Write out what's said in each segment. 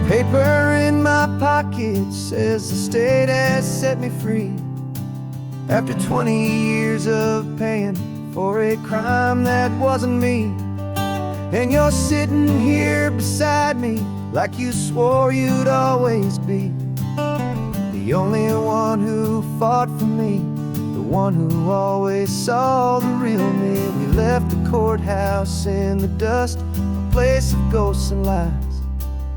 Paper in my pocket says the state has set me free after 20 years of paying for a crime that wasn't me. And you're sitting here beside me like you swore you'd always be the only one who fought for me, the one who always saw the real me. We left the courthouse in the dust, a place of ghosts and lies.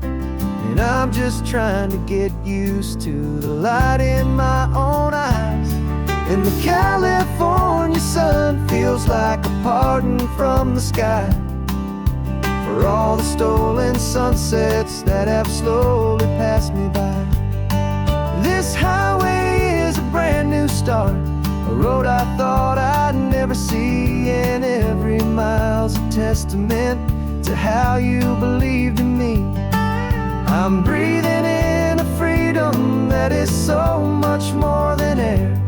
And I'm just trying to get used to the light in my own eyes. And the California sun feels like a pardon from the sky for all the stolen sunsets that have slowly passed me by. This highway is a brand new start, a road I thought I'd never see, and every mile's a testament to how you believed in me. I'm breathing in a freedom that is so much more than air,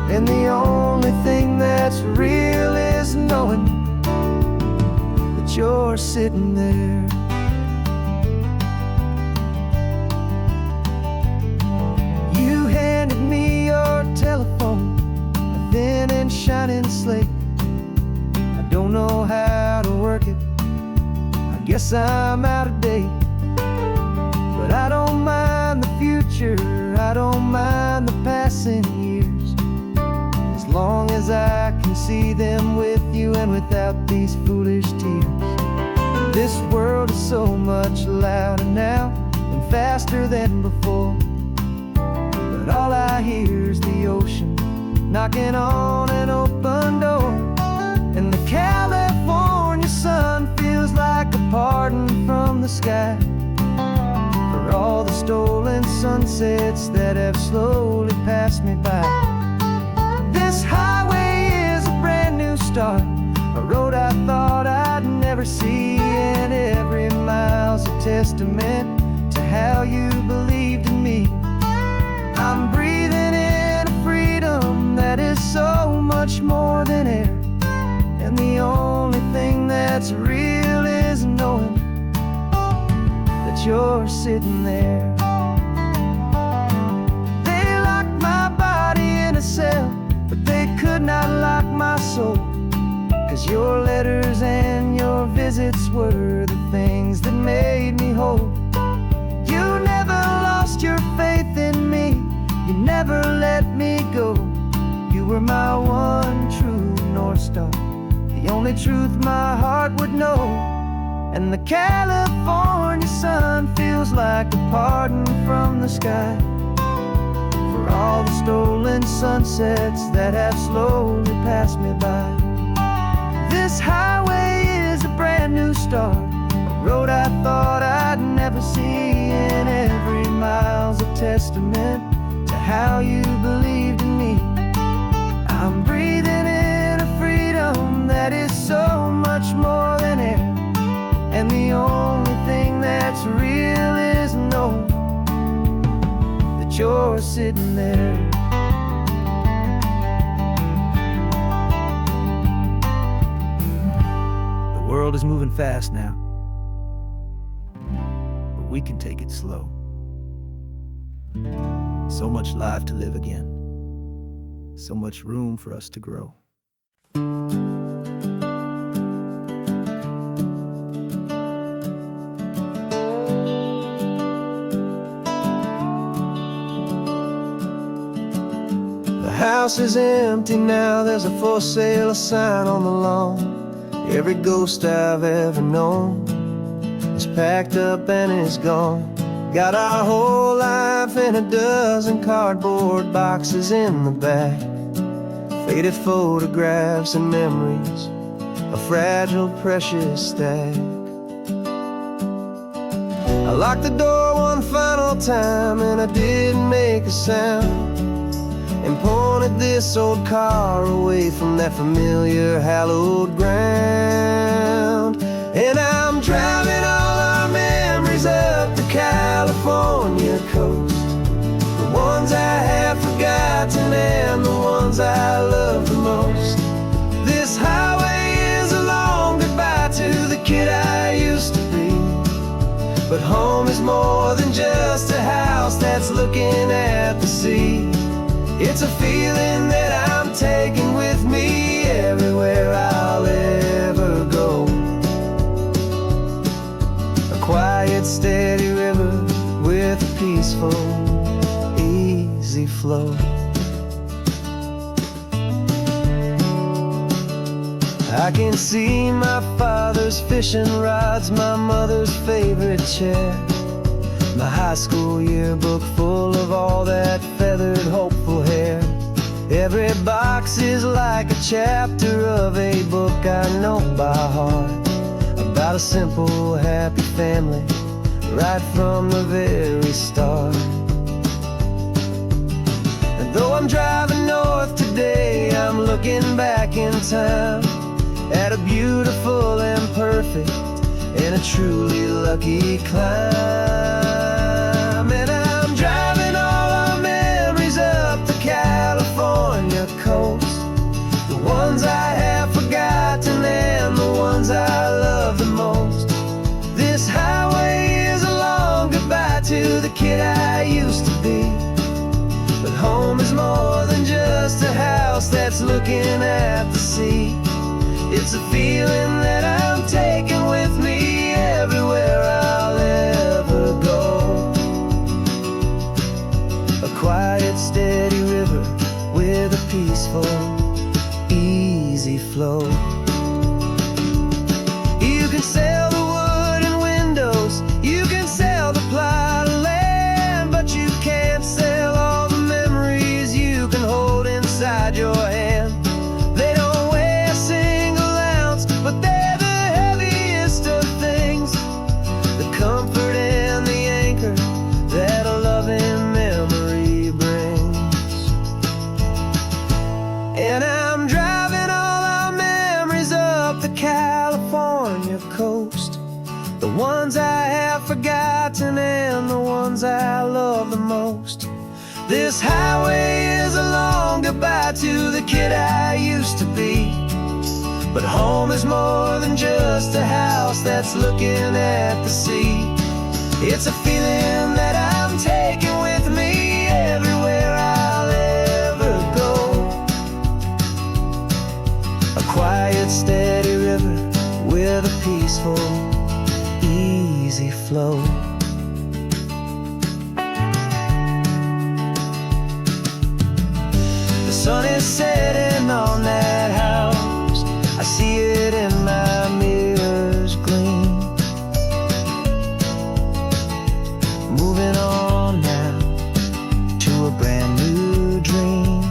and the only thing that's real is knowing that you're sitting there. You handed me your telephone, a thin and shining slate. I don't know how to work it, I guess I'm out of date. But I don't mind the future, I don't mind the passing years, as long as I can see them with you and without these foolish tears. This world is so much louder now and faster than before, but all I hear is the ocean knocking on an open door. And the California sun feels like a pardon from the sky for all the stolen sunsets that have slowly passed me by. This highway is a brand new start, a road I thought I'd never see, and every mile's a testament to how you believed in me. I'm breathing in a freedom that is so much more than air, and the only thing that's real is knowing that you're sitting there. They locked my body in a cell, but they could not lock my soul, 'cause your letters and your visits were the things that made me whole. You never lost your faith in me, you never let me go. You were my one true North Star, the only truth my heart would know. And the California sun feels like a pardon from the sky for all the stolen sunsets that have slowly passed me by. This highway is a brand new start, a road I thought I'd never see, and every mile's a testament to how you believed in me. I'm breathing in a freedom that is so much more than air, and the only thing that's real is knowing that you're sitting there. The world is moving fast now, but we can take it slow. So much life to live again, so much room for us to grow. The house is empty now, there's a for sale sign on the lawn. Every ghost I've ever known is packed up and is gone. Got our whole life in a dozen cardboard boxes in the back, faded photographs and memories, a fragile, precious stack. I locked the door one final time and I didn't make a sound, and pointed this old car away from that familiar hallowed ground. And I'm driving all our memories up the California coast, the ones I have forgotten and the ones I love the most. This highway is a long goodbye to the kid I used to be, but home is more than just a house that's looking at the sea. It's a feeling that I'm taking with me everywhere I'll ever go. A quiet, steady river with a peaceful, easy flow. I can see my father's fishing rods, my mother's favorite chair, my high school yearbook full of all that feathered, hopeful hair. Every box is like a chapter of a book I know by heart, about a simple, happy family right from the very start. And though I'm driving north today, I'm looking back in time at a beautiful and perfect and a truly lucky climb. And I'm driving all our memories up the California coast, the ones I have forgotten and the ones I love the most. This highway is a long goodbye to the kid I used to be. But home is more than just a house that's looking at the sea. It's a feeling that I'm taking with me everywhere I'll ever go. A quiet, steady river with a peaceful, easy flow. You can sail the wooden windows, you can sail the plot of land, but you can't sail all the memories you can hold inside your hand. They don't weigh a single ounce, but they're the heaviest of things, the comfort and the anchor that a loving memory brings. And I'm driving all our memories up the California coast, the ones I have forgotten and the ones I love the most. This highway is a long goodbye to the kid I used to be. But home is more than just a house that's looking at the sea. It's a feeling that I'm taking with me everywhere I'll ever go. A quiet, steady river with a peaceful, easy flow. The sun is setting on that house, I see it in my mirror's gleam. Moving on now to a brand new dream,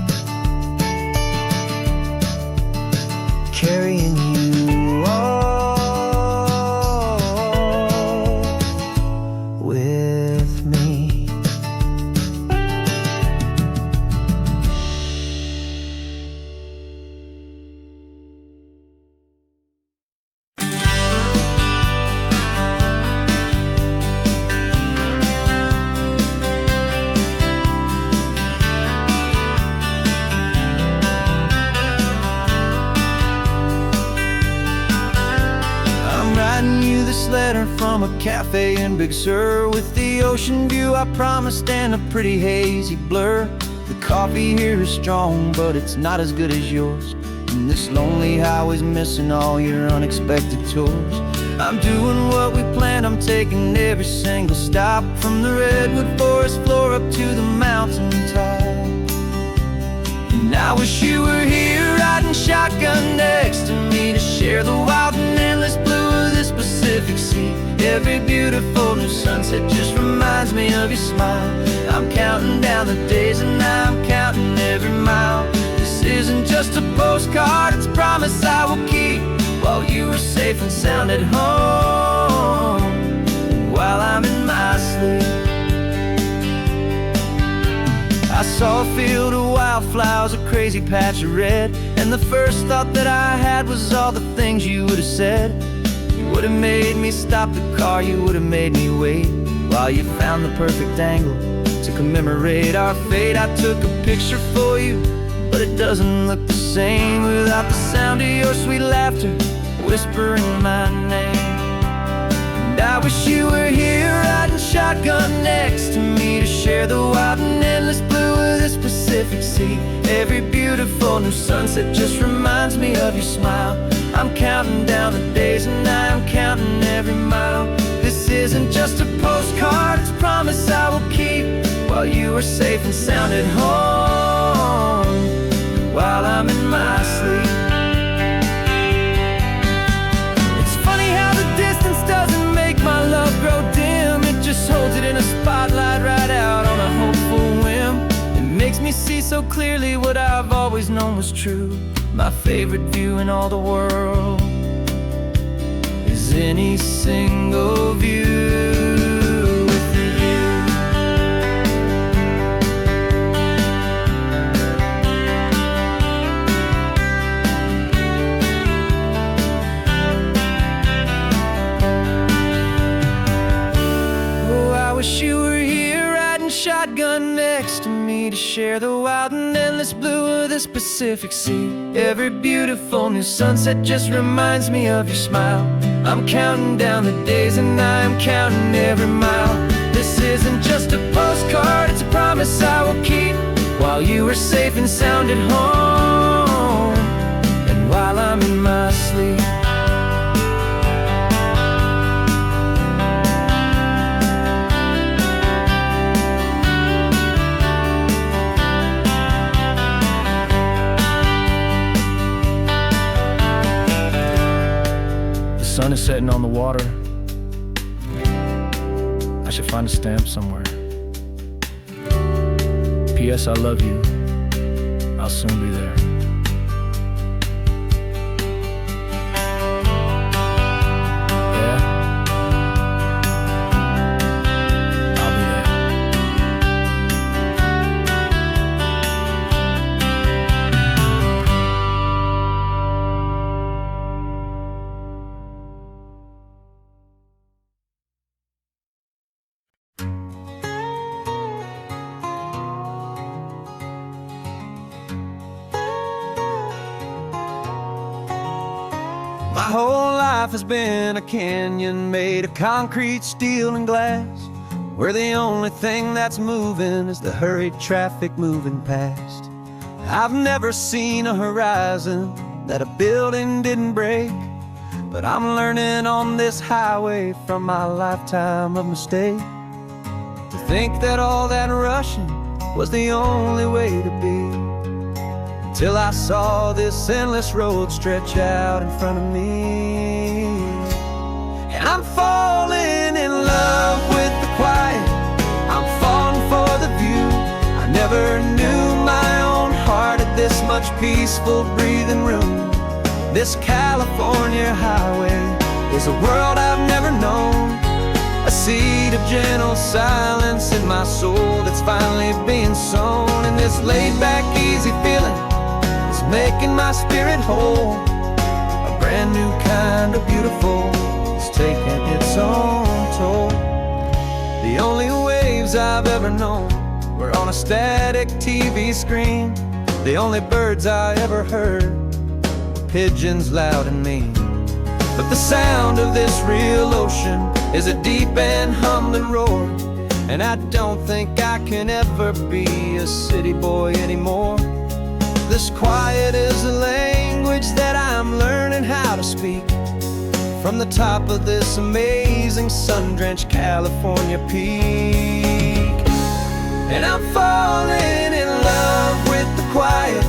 carrying you all with me. Letter from a cafe in Big Sur, with the ocean view I promised and a pretty hazy blur. The coffee here is strong, but it's not as good as yours, and this lonely highway's missing all your unexpected tours. I'm doing what we planned, I'm taking every single stop, from the redwood forest floor up to the mountain top. And I wish you were here riding shotgun next to me, to share the wild and endless blue of this Pacific Sea. Every beautiful new sunset just reminds me of your smile. I'm counting down the days and I'm counting every mile. This isn't just a postcard, it's a promise I will keep, while you are safe and sound at home, while I'm in my sleep. I saw a field of wildflowers, a crazy patch of red, and the first thought that I had was all the things you would have said. You would have made me stop the car, you would have made me wait, while you found the perfect angle to commemorate our fate. I took a picture for you, but it doesn't look the same without the sound of your sweet laughter whispering my name. And I wish you were here riding shotgun next to me to share the wild and endless blue of this Pacific Sea. Every beautiful new sunset just reminds me of your smile. I'm counting down the days and I am counting every mile. This isn't just a postcard, it's a promise I will keep, while you are safe and sound at home, while I'm in my sleep. My love grow dim, it just holds it in a spotlight right out on a hopeful whim. It makes me see so clearly what I've always known was true. My favorite view in all the world is any single view. Wish you were here riding shotgun next to me to share the wild and endless blue of this Pacific Sea. Every beautiful new sunset just reminds me of your smile. I'm counting down the days and I am counting every mile. This isn't just a postcard, it's a promise I will keep, while you are safe and sound at home, and while I'm in my sleep. The sun is setting on the water. I should find a stamp somewhere. P.S. I love you. I'll soon be there. Yeah? I'll be there. My whole life has been a canyon made of concrete, steel, and glass, where the only thing that's moving is the hurried traffic moving past. I've never seen a horizon that a building didn't break, but I'm learning on this highway from my lifetime of mistakes to think that all that rushing was the only way to be. Till I saw this endless road stretch out in front of me. And I'm falling in love with the quiet, I'm falling for the view. I never knew my own heart had this much peaceful breathing room. This California highway is a world I've never known, a seed of gentle silence in my soul that's finally being sown. And this laid-back, easy feeling making my spirit whole. A brand new kind of beautiful is taking its own toll. The only waves I've ever known were on a static TV screen. The only birds I ever heard were pigeons loud and mean. But the sound of this real ocean is a deep and humbling roar, and I don't think I can ever be a city boy anymore. This quiet is a language that I'm learning how to speak from the top of this amazing sun-drenched California peak. And I'm falling in love with the quiet,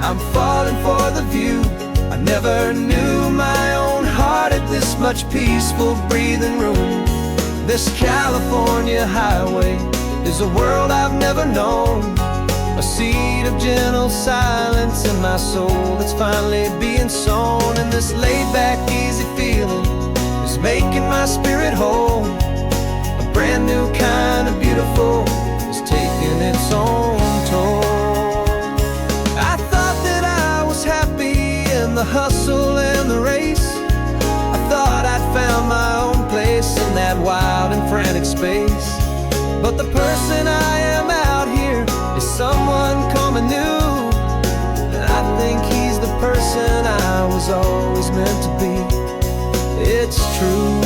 I'm falling for the view. I never knew my own heart had this much peaceful breathing room. This California highway is a world I've never known, a seed of gentle silence in my soul that's finally being sown. And this laid-back, easy feeling is making my spirit whole. A brand new kind of beautiful is taking its own toll. I thought that I was happy in the hustle and the race. I thought I'd found my own place in that wild and frantic space. But the person I am out here is someone coming new, and I think he's the person I was always meant to be. It's true.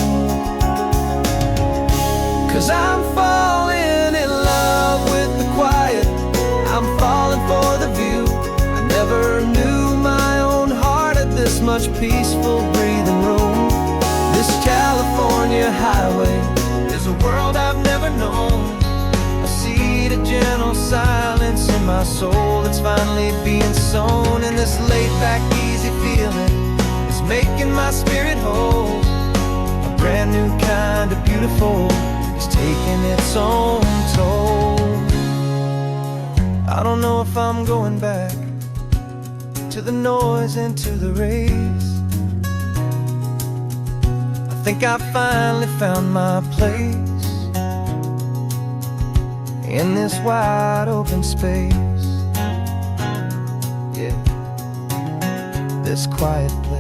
'cause I'm falling in love with the quiet. I'm falling for the view. I never knew my own heart had this much peaceful breathing room. This California highway is a world I've never known. A seed of gentle silence in my soul that's finally being sown. And this laid-back, easy feeling is making my spirit whole. A brand new kind of beautiful is taking its own toll. I don't know if I'm going back to the noise and to the race. I think I finally found my place in this wide open space. Yeah, this quiet place.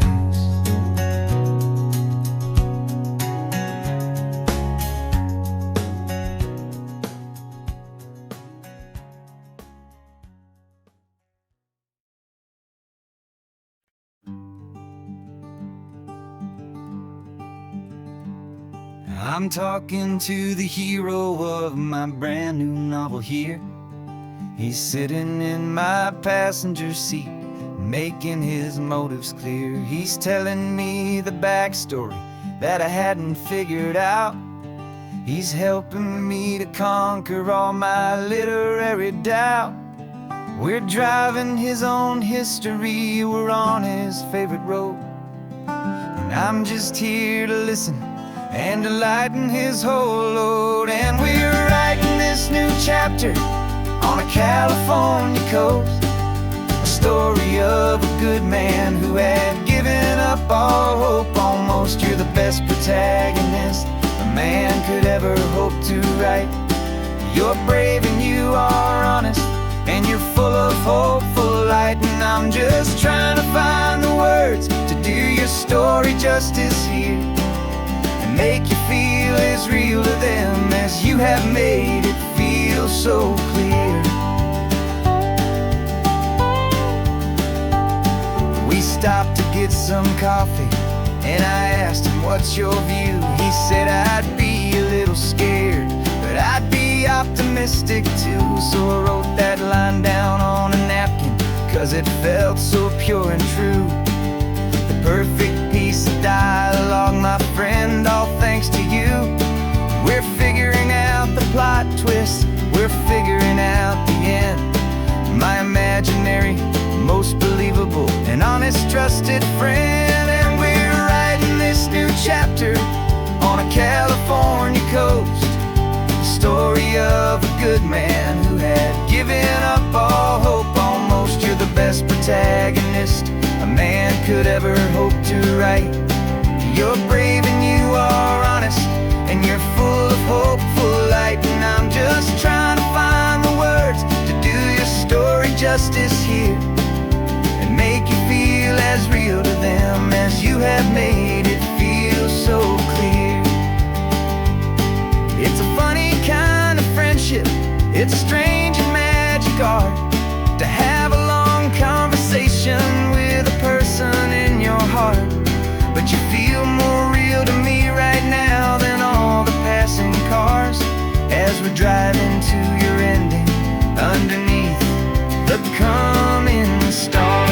I'm talking to the hero of my brand new novel here. He's sitting in my passenger seat, making his motives clear. He's telling me the backstory that I hadn't figured out. He's helping me to conquer all my literary doubt. We're driving his own history, we're on his favorite road, and I'm just here to listen and to lighten his whole load. And we're writing this new chapter on a California coast, a story of a good man who had given up all hope almost. You're the best protagonist a man could ever hope to write. You're brave and you are honest, and you're full of hopeful light. And I'm just trying to find the words to do your story justice here, make you feel as real to them as you have made it feel so clear. We stopped to get some coffee, and I asked him, what's your view? He said, I'd be a little scared, but I'd be optimistic too. So I wrote that line down on a napkin, 'cause it felt so pure and true. The perfect piece of dialogue, my friend, all thanks to you. We're figuring out the plot twist, we're figuring out the end. My imaginary, most believable and honest trusted friend. And we're writing this new chapter on a California coast, the story of a good man who had given up all hope almost. You're the best protagonist a man could ever hope to write. You're brave and you are honest, and you're full of hopeful light. And I'm just trying to find the words to do your story justice here, and make you feel as real to them as you have made it feel so clear. It's a funny kind of friendship, it's strange and magic art to have a long conversation with a person in your heart. But you feel more real to me right now than all the passing cars, as we're driving to your ending underneath the coming stars.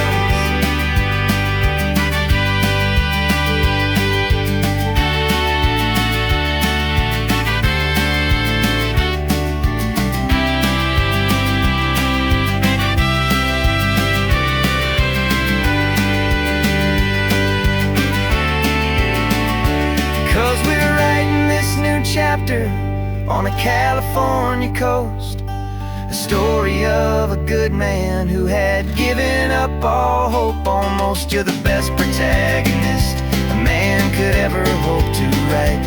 'Cause we're writing this new chapter on a California coast, a story of a good man who had given up all hope almost. You're the best protagonist a man could ever hope to write.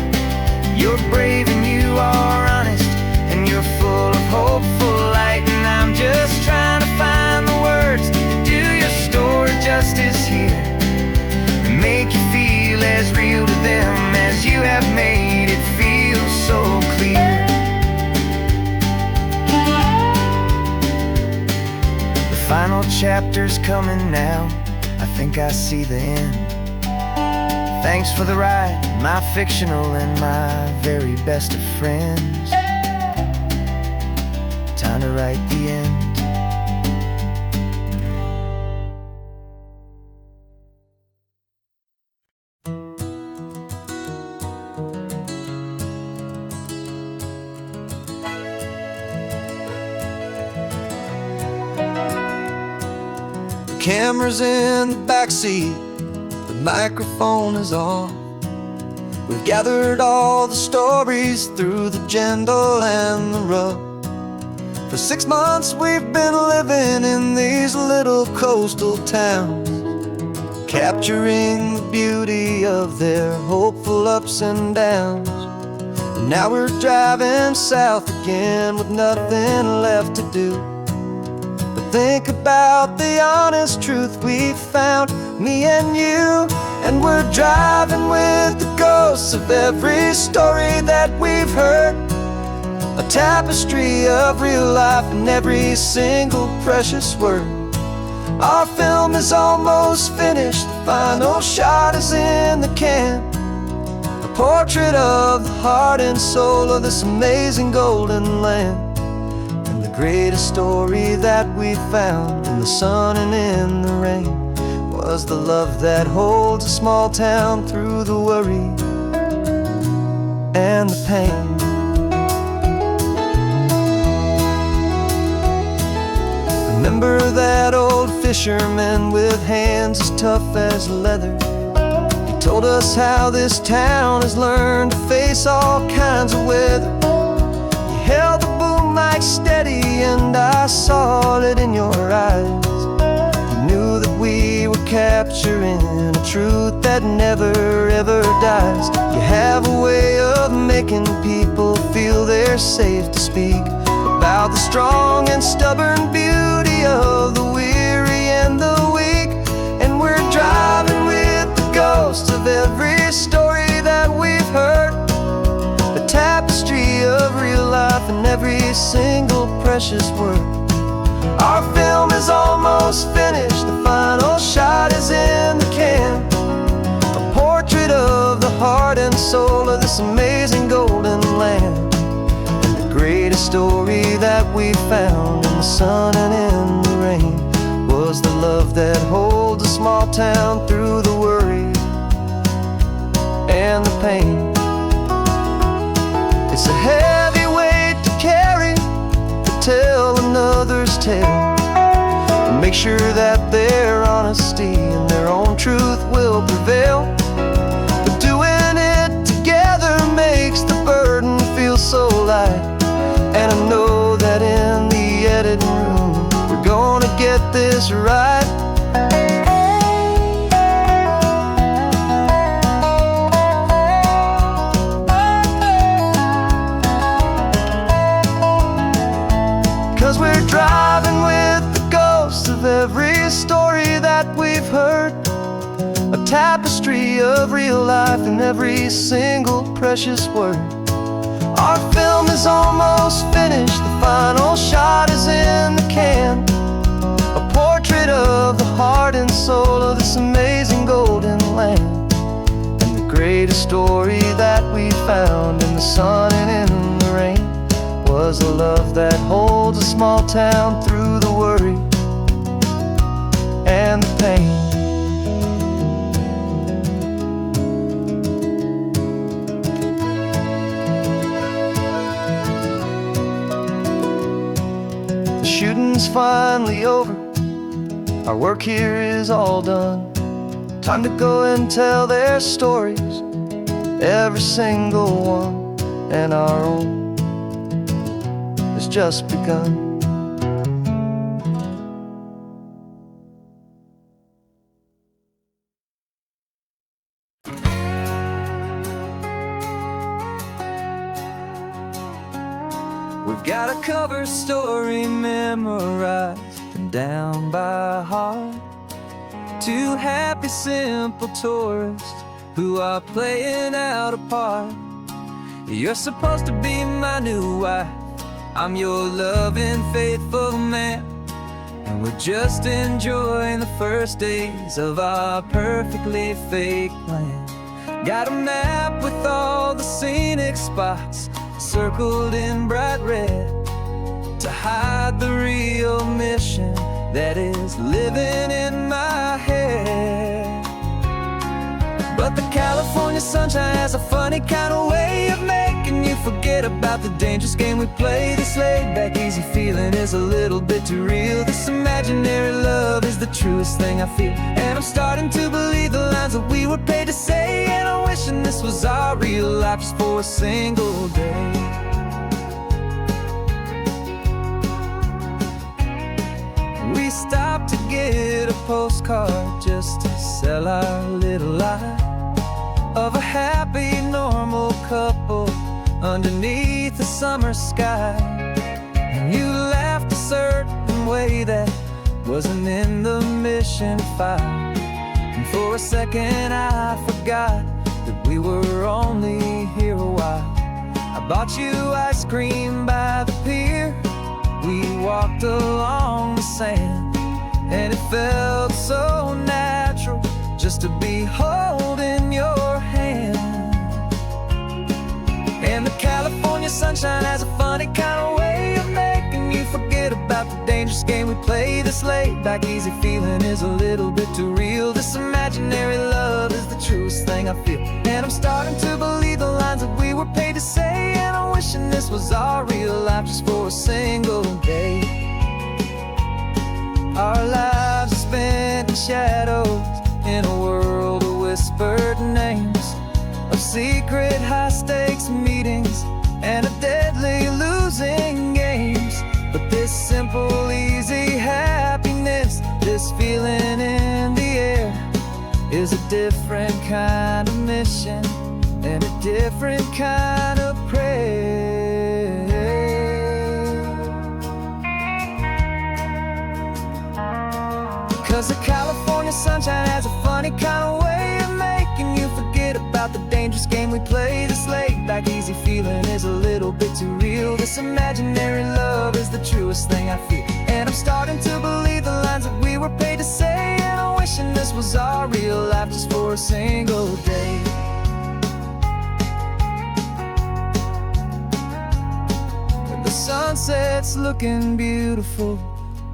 You're brave and you are honest, and you're full of hopeful light. And I'm just trying to find the words to do your story justice here, and make you feel as real to them as you have made it feel so clear. The final chapter's coming now, I think I see the end. Thanks for the ride, my fictional and my very best of friends. Time to write the end. The camera's in the backseat, the microphone is on. We've gathered all the stories through the gentle and the rough. For 6 months we've been living in these little coastal towns, capturing the beauty of their hopeful ups and downs. And now we're driving south again with nothing left to do. Think about the honest truth we found, me and you. And we're driving with the ghosts of every story that we've heard, a tapestry of real life and every single precious word. Our film is almost finished, the final shot is in the can, a portrait of the heart and soul of this amazing golden land. The greatest story that we found in the sun and in the rain was the love that holds a small town through the worry and the pain. Remember that old fisherman with hands as tough as leather? He told us how this town has learned to face all kinds of weather. He held the boom mic steady and I saw it in your eyes. You knew that we were capturing a truth that never ever dies. You have a way of making people feel they're safe to speak about the strong and stubborn beauty of the weary and the weak. And we're driving with the ghosts of every story that we've heard, the tapestry of real life and every single precious word. Our film is almost finished, the final shot is in the can, a portrait of the heart and soul of this amazing golden land. And the greatest story that we found in the sun and in the rain was the love that holds a small town through the worry and the pain. It's a heavy weight to carry, to tell another's tale, and make sure that their honesty and their own truth will prevail. But doing it together makes the burden feel so light. And I know that in the editing room we're gonna get this right. Cause we're driving with the ghosts of every story that we've heard, a tapestry of real life and every single precious word. Our film is almost finished, the final shot is in the can, a portrait of the heart and soul of this amazing golden land. And the greatest story that we found in the sun and in the rain was a love that holds a small town through the worry and the pain. The shooting's finally over, our work here is all done. Time to go and tell their stories, every single one, and our own has just begun. We've got a cover story memorized and down by heart. Two happy, simple tourists who are playing out a part. You're supposed to be my new wife, I'm your loving, faithful man, and we're just enjoying the first days of our perfectly fake plan. Got a map with all the scenic spots circled in bright red to hide the real mission that is living in my head. But the California sunshine has a funny kind of way of making you forget about the dangerous game we play. This laid-back, easy feeling is a little bit too real. This imaginary love is the truest thing I feel. And I'm starting to believe the lines that we were paid to say. And I'm wishing this was our real life just for a single day. We stopped to get a postcard just to sell our little lie of a happy, normal couple underneath the summer sky. And you laughed a certain way that wasn't in the mission file. And for a second I forgot that we were only here a while. I bought you ice cream by the pier. We walked along the sand, and it felt so natural just to be holding your hand. And the California sunshine has a funny kind of way of making you forget about the dangerous game we play. This laid-back, easy feeling is a little bit too real. This imaginary love is the truest thing I feel. And I'm starting to believe the lines that we were paid to say. And I'm wishing this was our real life just for a single day. Our lives are spent in shadows, in a world of whispered names, of secret high-stakes meetings and of deadly losing games. But this simple, easy happiness, this feeling in the air, is a different kind of mission and a different kind of prayer. 'Cause the California sunshine has a funny kind of way of making you forget about the dangerous game we play. This laid-back, easy feeling is a little bit too real. This imaginary love is the truest thing I feel. And I'm starting to believe the lines that we were paid to say. And I'm wishing this was our real life just for a single day. When the sunset's looking beautiful,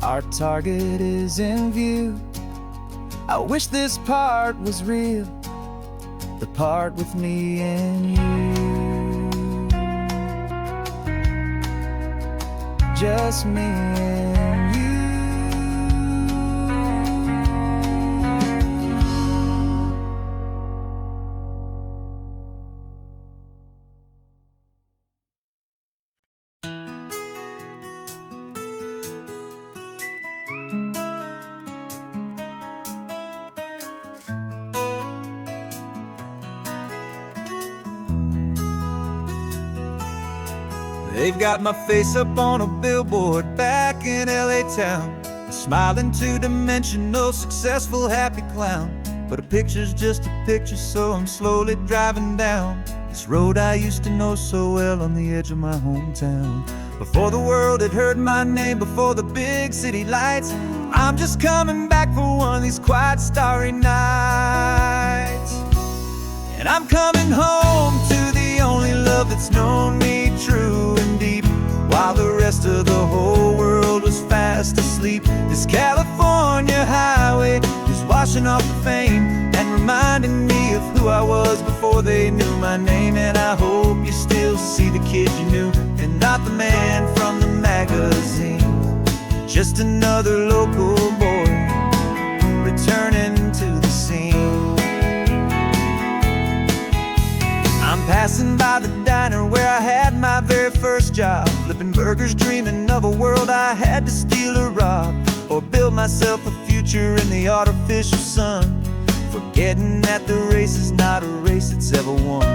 our target is in view. I wish this part was real, the part with me and you. Just me and you. They've got my face up on a billboard back in LA town, a smiling two-dimensional, successful, happy clown. But a picture's just a picture, so I'm slowly driving down this road I used to know so well on the edge of my hometown. Before the world had heard my name, before the big city lights, I'm just coming back for one of these quiet, starry nights. And I'm coming home to the only love that's known me true and deep, while the rest of the whole world was fast asleep. This California highway is washing off the fame and reminding me of who I was before they knew my name. And I hope you still see the kid you knew, and not the man from the magazine. Just another local boy returning to the scene. I'm passing by the diner where I had my very first job, flipping burgers, dreaming of a world I had to steal or rob, or build myself a future in the artificial sun, forgetting that the race is not a race that's ever won.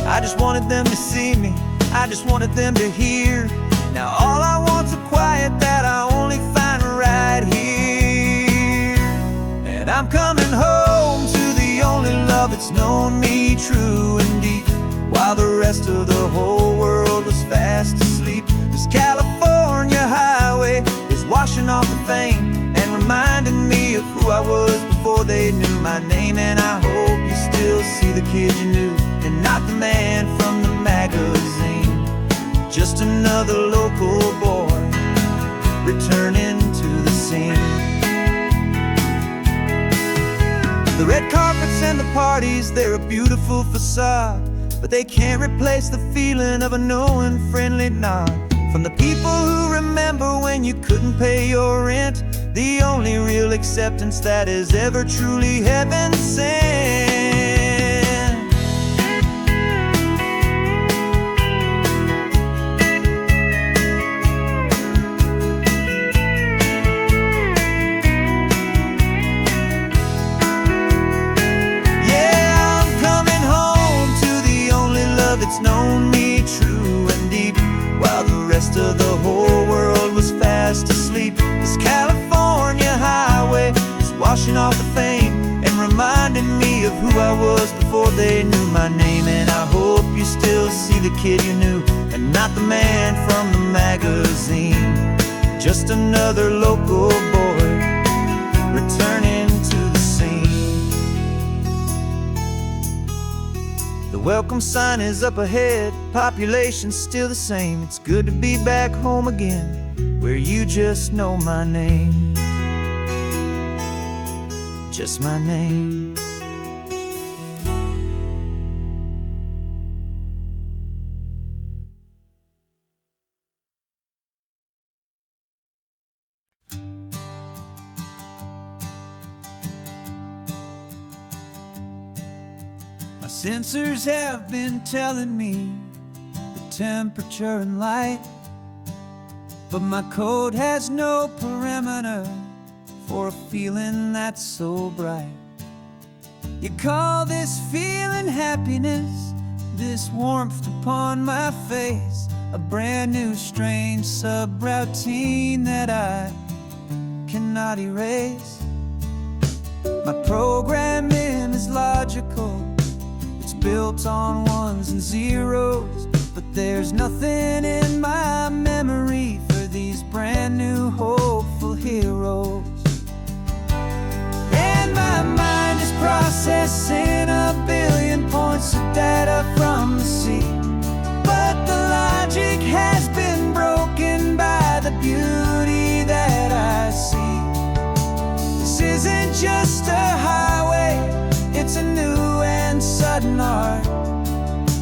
I just wanted them to see me, I just wanted them to hear. Now all I want's a quiet that I only find right here. And I'm coming home to the only love that's known me true and deep, while the rest of the whole world was fast asleep. This California highway is washing off the fame and reminding me of who I was before they knew my name. And I hope you still see the kid you knew, and not the man from the magazine. Just another local boy returning to the scene. The red carpets and the parties, they're a beautiful facade, but they can't replace the feeling of a knowing, friendly nod from the people who remember when you couldn't pay your rent. The only real acceptance that is ever truly heaven sent. Yeah, I'm coming home to the only love that's known me true and deep, while the rest of the whole world was fast asleep. This California highway is washing off the fame and reminding me of who I was before they knew my name. And I hope you still see the kid you knew, and not the man from the magazine. Just another local boy returning to the scene. The welcome sign is up ahead, population's still the same. It's good to be back home again, where you just know my name. Just my name. My sensors have been telling me the temperature and light, but my code has no perimeter for a feeling that's so bright. You call this feeling happiness, this warmth upon my face, a brand new strange subroutine that I cannot erase. My programming is logical, it's built on ones and zeros, but there's nothing in my memory for these brand new hopeful heroes. And my mind is processing a billion points of data from the sea, but the logic has been broken by the beauty that I see. This isn't just a highway, it's a new and sudden art,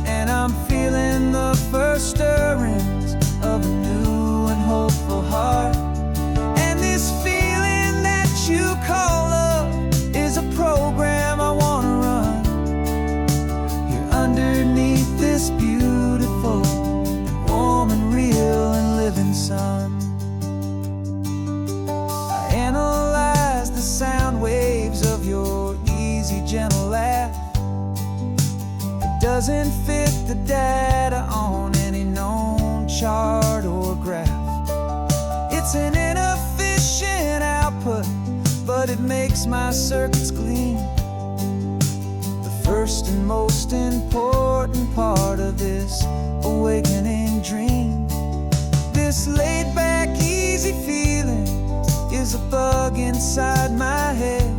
and I'm feeling the first stirrings of a new and hopeful heart. And this feeling that you call love is a program I wanna run here underneath this beautiful, warm and real and living sun. I analyze the sound waves of your easy, gentle laugh. It doesn't fit the data on any known chart or graph. It's an inefficient output, but it makes my circuits gleam. The first and most important part of this awakening dream. This laid-back, easy feeling is a bug inside my head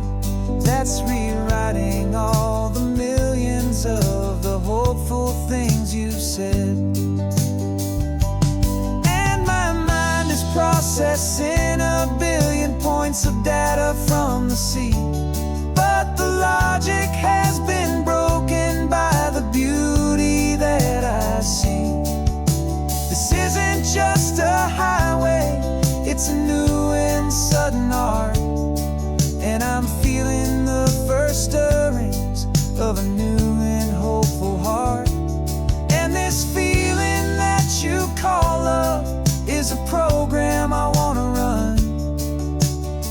that's rewriting all the millions of the hopeful things you've said. And my mind is processing a billion points of data from the sea, but the logic has been broken by the beauty that I see. This isn't just a highway, it's a new and sudden art, and I'm feeling the first stirrings of a new and hopeful heart. And this feeling that you call love is a program I wanna run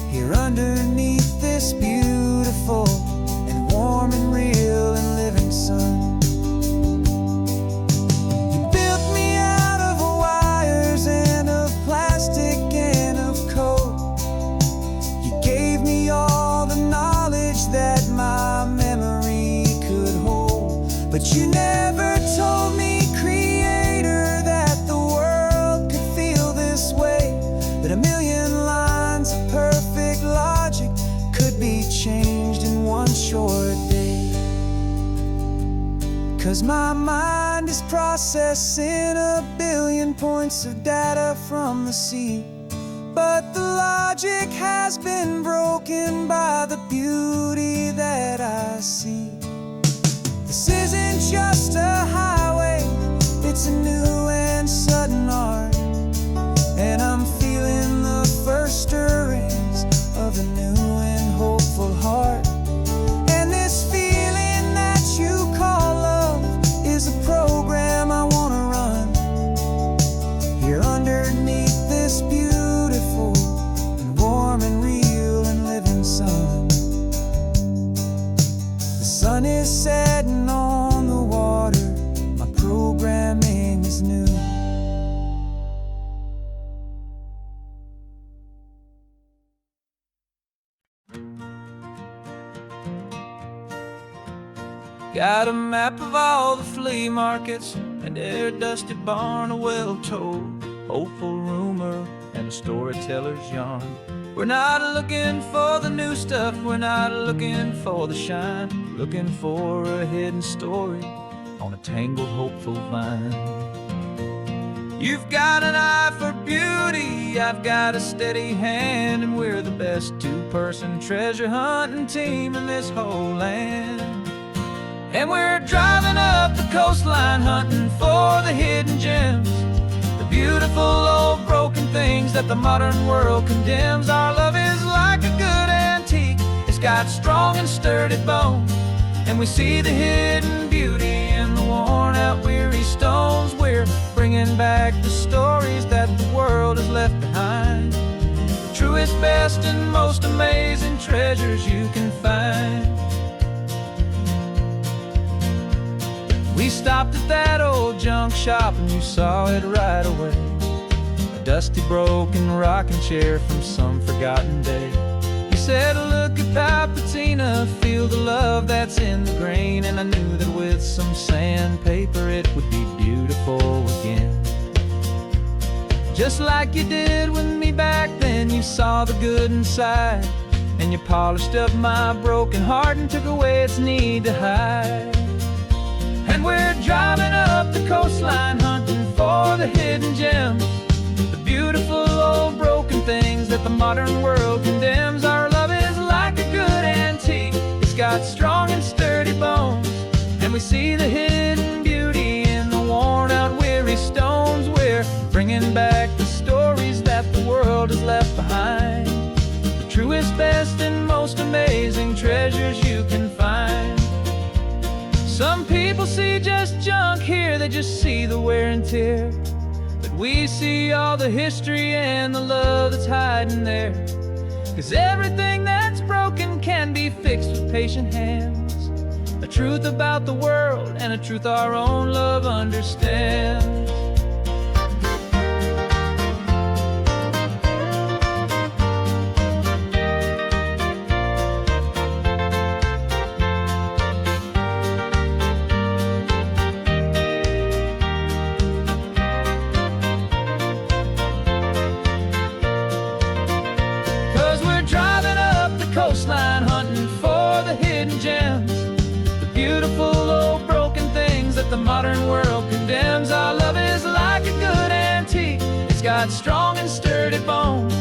here underneath this beautiful and warm and real and living sun. You built me out of wires and of plastic and of code. You gave me all the knowledge that my memory could hold, but you never told me, Creator, that the world could feel this way, that a million lines of perfect logic could be changed in one short day. 'Cause my mind is processing a billion points of data from the sea. But the logic has been broken by the beauty that I see. This isn't just a highway, it's a new and sudden art. And I'm feeling the first stirrings of a new and hopeful heart. And this feeling that you call love is a program I wanna run here underneath this beautiful and warm and real and living sun. The sun is setting on the water, my programming is new. Got a map of all the flea markets and their dusty barn, a well-told hopeful rumor and a storyteller's yarn. We're not looking for the new stuff, we're not looking for the shine, looking for a hidden story on a tangled hopeful vine. You've got an eye for beauty, I've got a steady hand, and we're the best two-person treasure hunting team in this whole land. And we're driving up the coastline hunting for the hidden gems, the beautiful old broken things that the modern world condemns. Our love is like a good antique, it's got strong and sturdy bones, and we see the hidden beauty in the worn out weary stones. We're bringing back the stories that the world has left behind, the truest, best, and most amazing treasures you can find. We stopped at that old junk shop and you saw it right away, a dusty broken rocking chair from some forgotten day. You said, look at that patina, feel the love that's in the grain, and I knew that with some sandpaper it would be beautiful again. Just like you did with me back then, you saw the good inside, and you polished up my broken heart and took away its need to hide. And we're driving up the coastline hunting for the hidden gems, the beautiful old broken things that the modern world condemns. Our love is like a good antique, it's got strong and sturdy bones, and we see the hidden beauty in the worn out weary stones. We're bringing back the stories that the world has left behind, the truest, best, and most amazing treasures you can find. Some people see just junk here, they just see the wear and tear, but we see all the history and the love that's hiding there. 'Cause everything that's broken can be fixed with patient hands, a truth about the world and a truth our own love understands. 'Cause we're driving up the coastline hunting for the hidden gems, the beautiful old broken things that the modern world condemns. Our love is like a good antique, it's got strong and sturdy bones,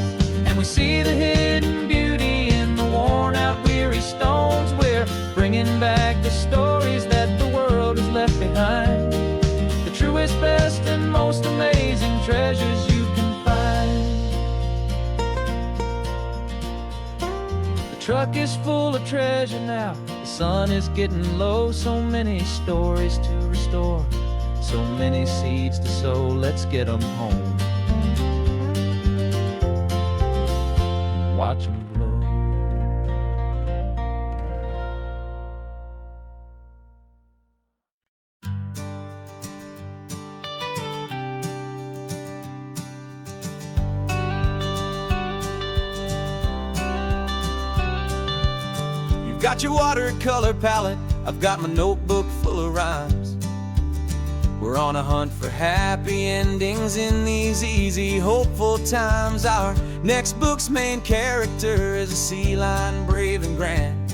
and we see the hidden beauty in the worn out weary stones. We're bringing back the stories that the world has left behind, the truest, best, and most amazing treasures you can find. The truck is full of treasure now, the sun is getting low, so many stories to restore, so many seeds to sow. Let's get them home, watch them blow. You've got your watercolor palette, I've got my notebook full of rhymes. We're on a hunt for happy endings in these easy, hopeful times. Our next book's main character is a sea lion, brave and grand,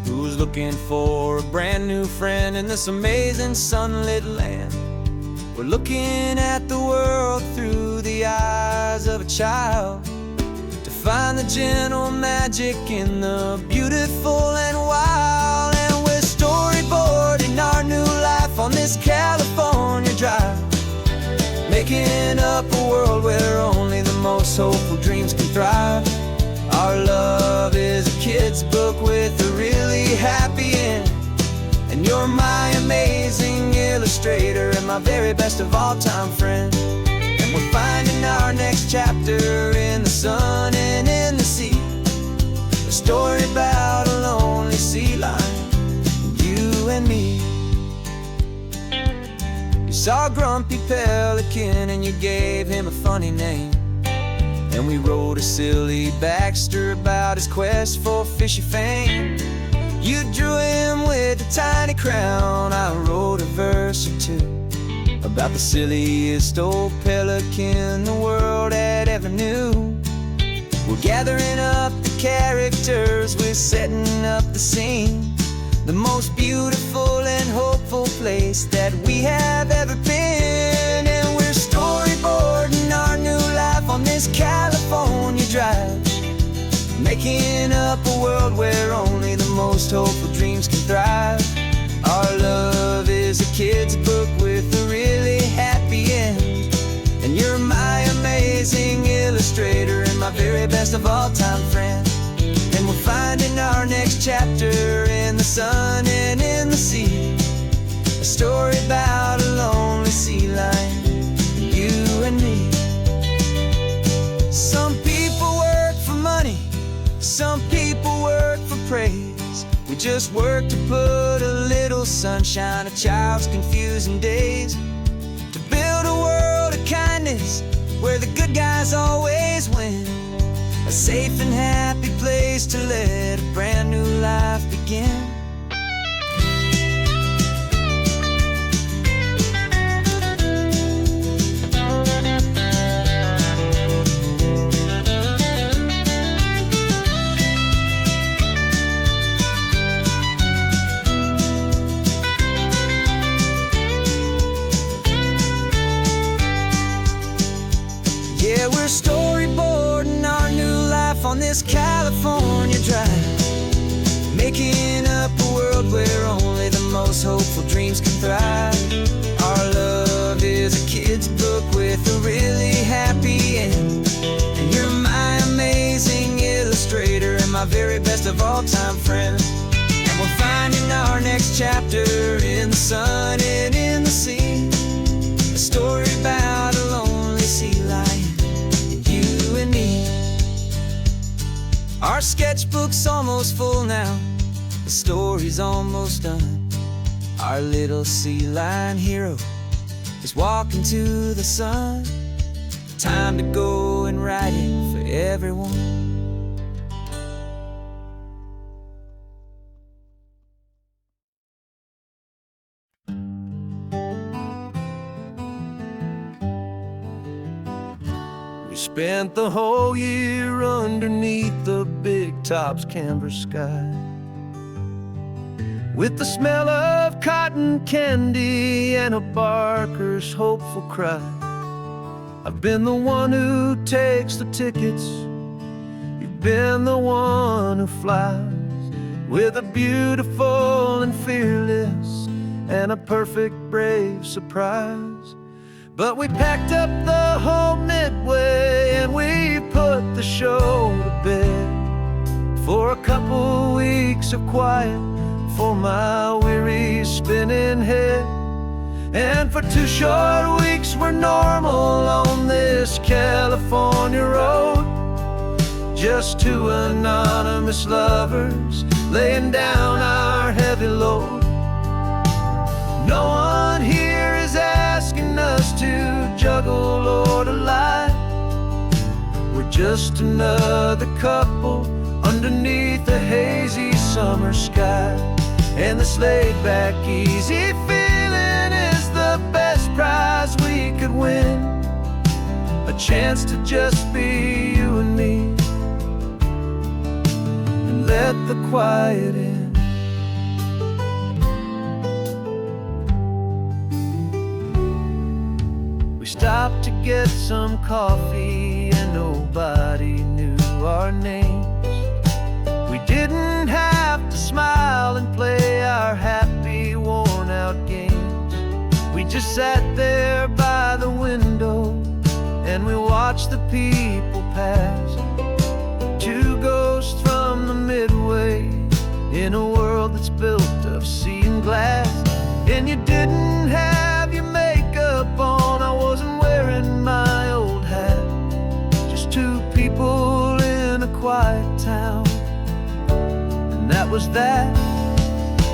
whose was looking for a brand new friend in this amazing sunlit land. We're looking at the world through the eyes of a child, to find the gentle magic in the beautiful and wild. And we're storyboarding our new life on this California drive, making up a world where only the most hopeful dreams can thrive. Our love is a kid's book with a really happy end, and you're my amazing illustrator and my very best of all time friend. And we're finding our next chapter in the sun and in the sea, a story about a lonely sea lion, you and me. You saw a grumpy pelican and you gave him a funny name, and we wrote a silly Baxter about his quest for fishy fame. You drew him with a tiny crown, I wrote a verse or two about the silliest old pelican the world had ever knew. We're gathering up the characters, we're setting up the scene, the most beautiful and hopeful place that we have ever been. And we're storyboarding our new life on this California drive, making up a world where only the most hopeful dreams can thrive. Our love is a kid's book with a really happy end, and you're my amazing illustrator and my very best of all time friend. And we're finding our next chapter in the sun and in the sea, a story about a lonely sea lion, you and me. Some people work for money, some people work for praise. We just work to put a little sunshine in a child's confusing days, to build a world of kindness where the good guys always win, a safe and happy place to let a brand new life begin. Yeah, we're storyboarding our new life on this California drive, making up a world where only the most hopeful dreams can thrive. Our love is a kid's book with a really happy end, and you're my amazing illustrator and my very best of all time friend. And we're finding our next chapter in the sun and in the sea, a story about a lonely sea lion, you and me. Our sketchbook's almost full now, the story's almost done. Our little sea lion hero is walking to the sun. Time to go and write it for everyone. We spent the whole year underneath the big top's canvas sky, with the smell of cotton candy and a barker's hopeful cry. I've been the one who takes the tickets, you've been the one who flies, with a beautiful and fearless and a perfect brave surprise. But we packed up the whole Midway and we put the show to bed, for a couple weeks of quiet for my weary spinning head. And for 2 short weeks we're normal on this California road, just 2 anonymous lovers laying down our heavy load. No one here is asking us to juggle or to lie. We're just another couple underneath a hazy summer sky. And this laid-back, easy feeling is the best prize we could win, a chance to just be you and me, and let the quiet in. get some coffee and nobody knew our names. We didn't have to smile and play our happy, worn-out games. We just sat there by the window and we watched the people pass. Two ghosts from the Midway in a world that's built of sea and glass. And you didn't have your makeup on, I wasn't wearing my old hat. Just two people in a quiet town, and that was that.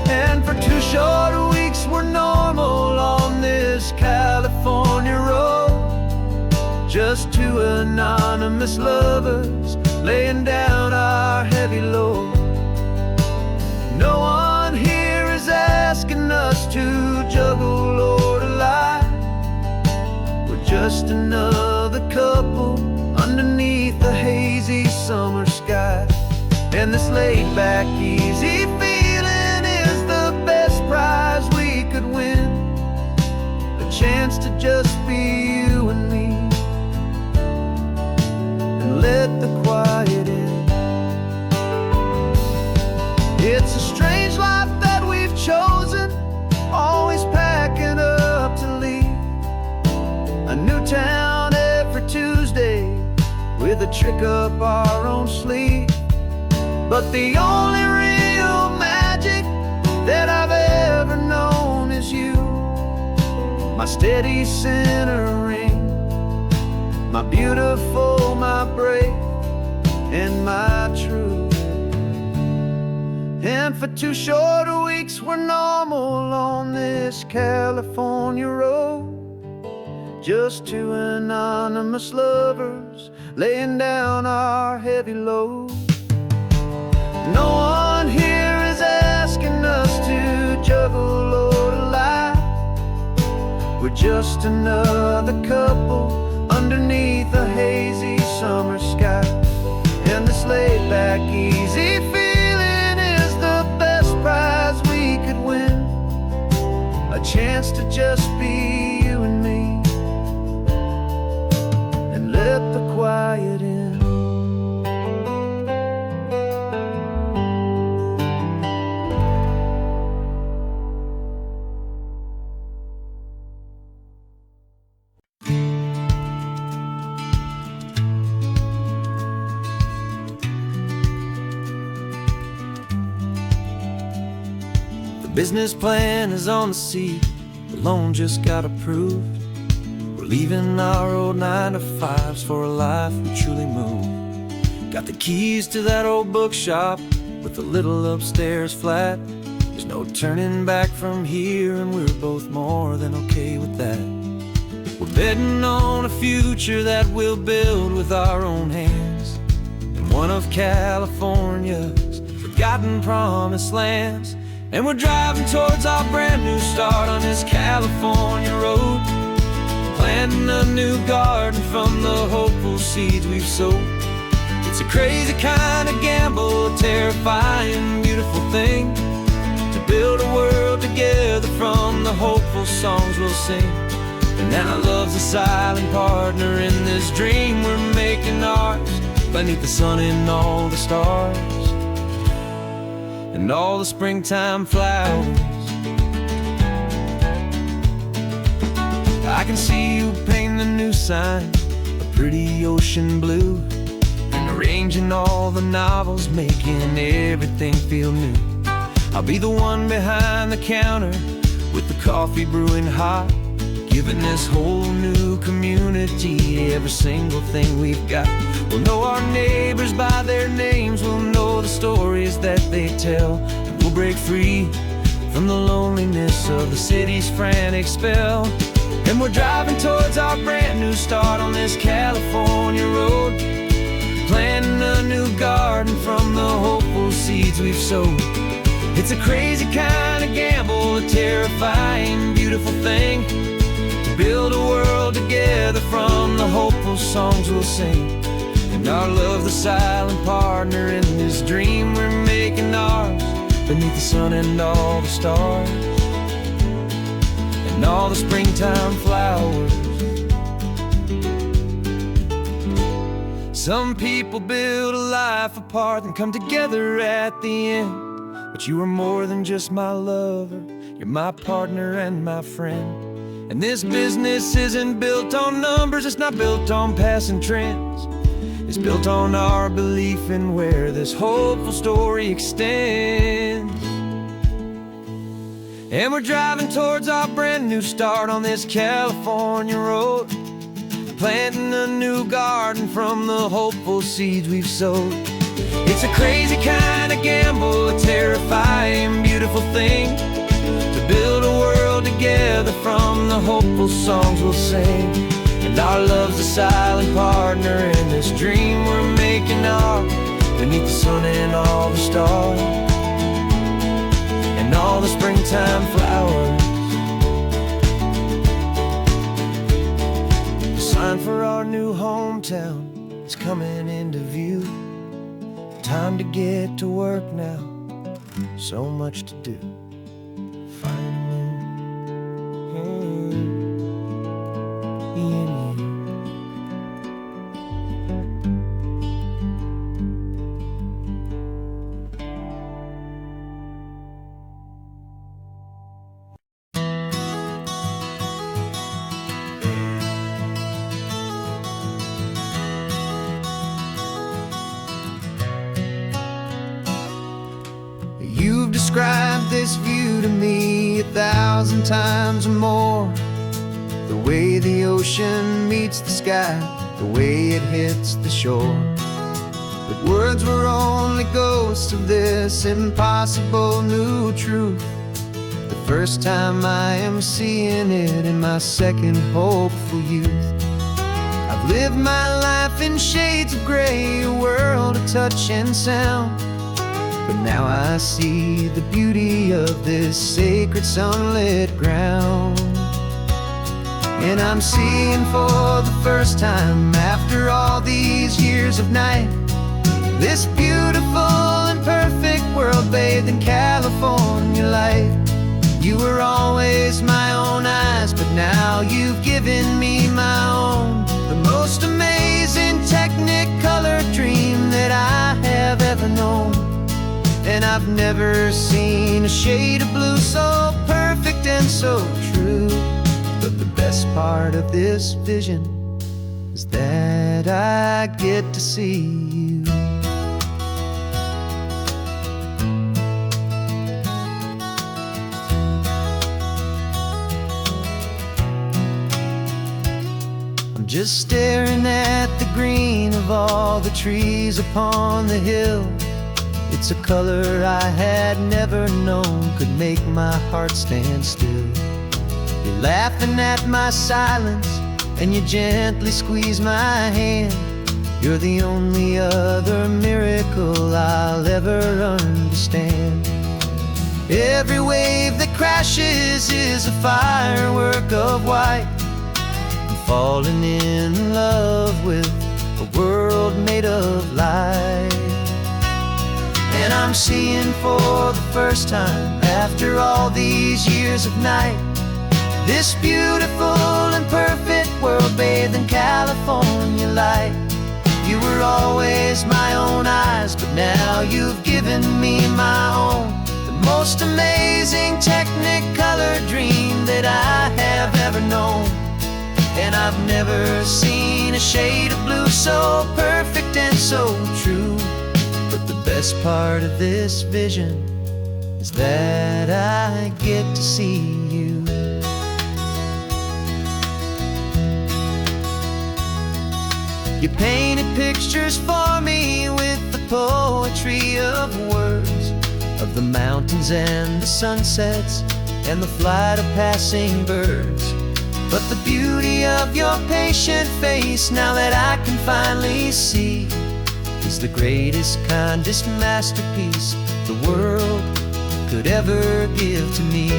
And for 2 short weeks we're normal on this California road. Just two anonymous lovers laying down our heavy load. No one here is asking us to juggle or to lie. We're just another couple underneath the hazy summer sky. And this laid-back, easy feeling is the best prize we could win. A chance to just be you and me, and let the quiet in. It's a strange life that we've chosen, always packing up to leave. A new town every Tuesday with a trick up our own sleeve. But the only real magic that I've ever known is you. My steady centering, my beautiful, my brave, and my true. And for 2 short weeks we're normal on this California road. Just two anonymous lovers laying down our heavy load. No one here is asking us to juggle or to lie. We're just another couple underneath a hazy summer sky. And this laid-back, easy feeling is the best prize we could win. A chance to just be you and me, and let the quiet in. Business plan is on the seat, the loan just got approved. We're leaving our old 9-to-5s for a life we truly move. Got the keys to that old bookshop with the little upstairs flat. There's no turning back from here, and we're both more than okay with that. We're betting on a future that we'll build with our own hands in one of California's forgotten promised lands. And we're driving towards our brand new start on this California road, planting a new garden from the hopeful seeds we've sowed. It's a crazy kind of gamble, a terrifying, beautiful thing, to build a world together from the hopeful songs we'll sing. And now love's a silent partner in this dream we're making ours, beneath the sun and all the stars and all the springtime flowers. I can see you painting the new sign a pretty ocean blue, and arranging all the novels, making everything feel new. I'll be the one behind the counter with the coffee brewing hot, giving this whole new community every single thing we've got. We'll know our neighbors by their names, we'll know the stories that they tell, and we'll break free from the loneliness of the city's frantic spell. And we're driving towards our brand new start on this California road, planting a new garden from the hopeful seeds we've sowed. It's a crazy kind of gamble, a terrifying, beautiful thing, to build a world together from the hopeful songs we'll sing. And our love, the silent partner in this dream we're making ours, beneath the sun and all the stars and all the springtime flowers. Some people build a life apart and come together at the end, but you are more than just my lover, you're my partner and my friend. And this business isn't built on numbers, it's not built on passing trends. It's built on our belief in where this hopeful story extends. And we're driving towards our brand new start on this California road, planting a new garden from the hopeful seeds we've sowed. It's a crazy kind of gamble, a terrifying, beautiful thing, to build a world together from the hopeful songs we'll sing. And our love's a silent partner in this dream we're making ours, beneath the sun and all the stars, and all the springtime flowers. The sign for our new hometown is coming into view. Time to get to work now, so much to do. You've described this view to me 1,000 times or more. The way the ocean meets the sky, the way it hits the shore. But words were only ghosts of this impossible new truth. The first time I am seeing it in my second hopeful youth. I've lived my life in shades of gray, a world of touch and sound. But now I see the beauty of this sacred sunlit ground. And I'm seeing for the first time, after all these years of night, this beautiful and perfect world bathed in California light. You were always my own eyes, but now you've given me my own. The most amazing technicolor dream that I have ever known. And I've never seen a shade of blue so perfect and so true. But the best part of this vision is that I get to see you. I'm just staring at the green of all the trees upon the hill. It's a color I had never known could make my heart stand still. You're laughing at my silence, and you gently squeeze my hand. You're the only other miracle I'll ever understand. Every wave that crashes is a firework of white. I'm falling in love with a world made of light. And I'm seeing for the first time, after all these years of night, this beautiful and perfect world bathed in California light. You were always my own eyes, but now you've given me my own. The most amazing technicolor dream that I have ever known. And I've never seen a shade of blue so perfect and so true. But the best part of this vision is that I get to see you. You painted pictures for me with the poetry of words, of the mountains and the sunsets and the flight of passing birds. But the beauty of your patient face, now that I can finally see, is the greatest, kindest masterpiece the world could ever give to me.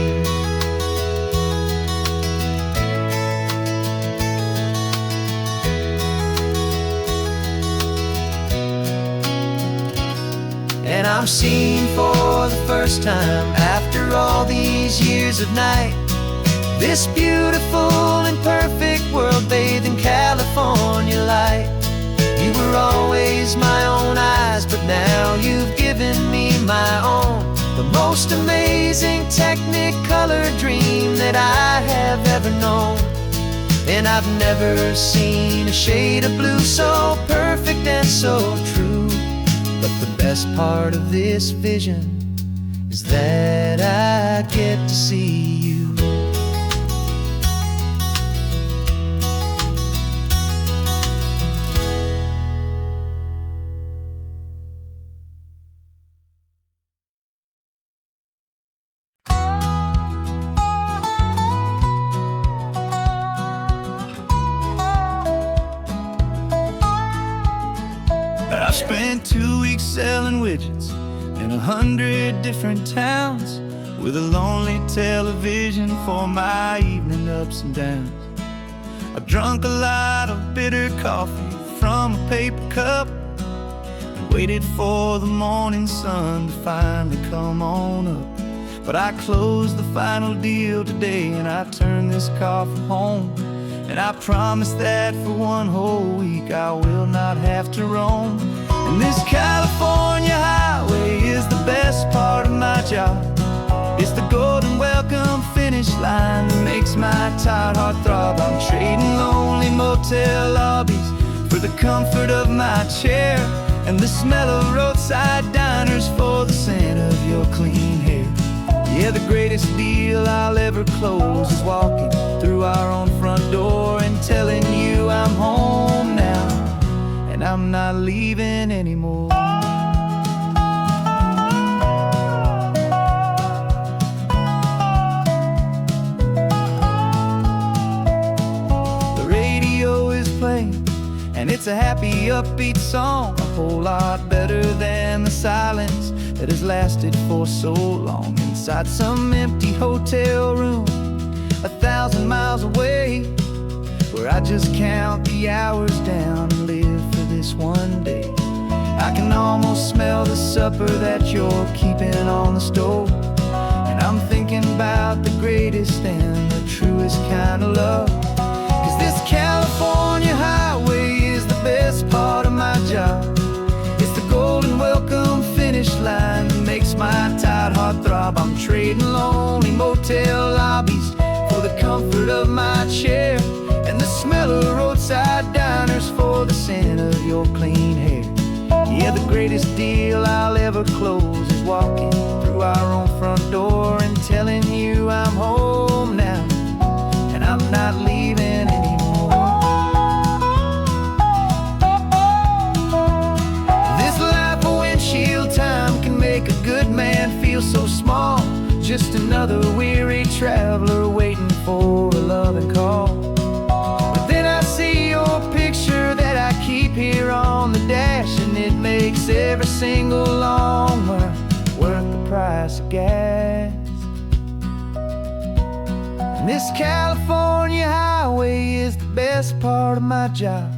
And I'm seeing for the first time, after all these years of night, this beautiful and perfect world bathed in California light. You were were always my own eyes, but now you've given me my own. The most amazing Technicolor dream that I have ever known. And I've never seen a shade of blue so perfect and so true. But the best part of this vision is that I get to see you. I spent 2 weeks selling widgets in 100 different towns, with a lonely television for my evening ups and downs. I drunk a lot of bitter coffee from a paper cup and waited for the morning sun to finally come on up. But I closed the final deal today and I turned this car from home. And I promise that for one whole week I will not have to roam. And this California highway is the best part of my job. It's the golden welcome finish line that makes my tired heart throb. I'm trading lonely motel lobbies for the comfort of my chair, and the smell of roadside diners for the scent of your clean hair. Yeah, the greatest deal I'll ever close is walking through our own front door and telling you I'm home now, and I'm not leaving anymore. The radio is playing, and it's a happy, upbeat song, a whole lot better than the silence that has lasted for so long. Inside some empty hotel room 1,000 miles away, where I just count the hours down and live for this one day. I can almost smell the supper that you're keeping on the stove, and I'm thinking about the greatest and the truest kind of love. 'Cause this California highway is the best part of my job. It's the golden welcome finish line that makes my tired heart throb. I'm trading lonely motel lobbies for the comfort of my chair, and the smell of roadside diners for the scent of your clean hair. Yeah, the greatest deal I'll ever close is walking through our own front door and telling you I'm home now, and I'm not leaving anymore. This life of windshield time can make a good man feel so small, just another weary traveler waiting for a loving call. But then I see your picture that I keep here on the dash, and it makes every single long mile worth the price of gas. And this California highway is the best part of my job.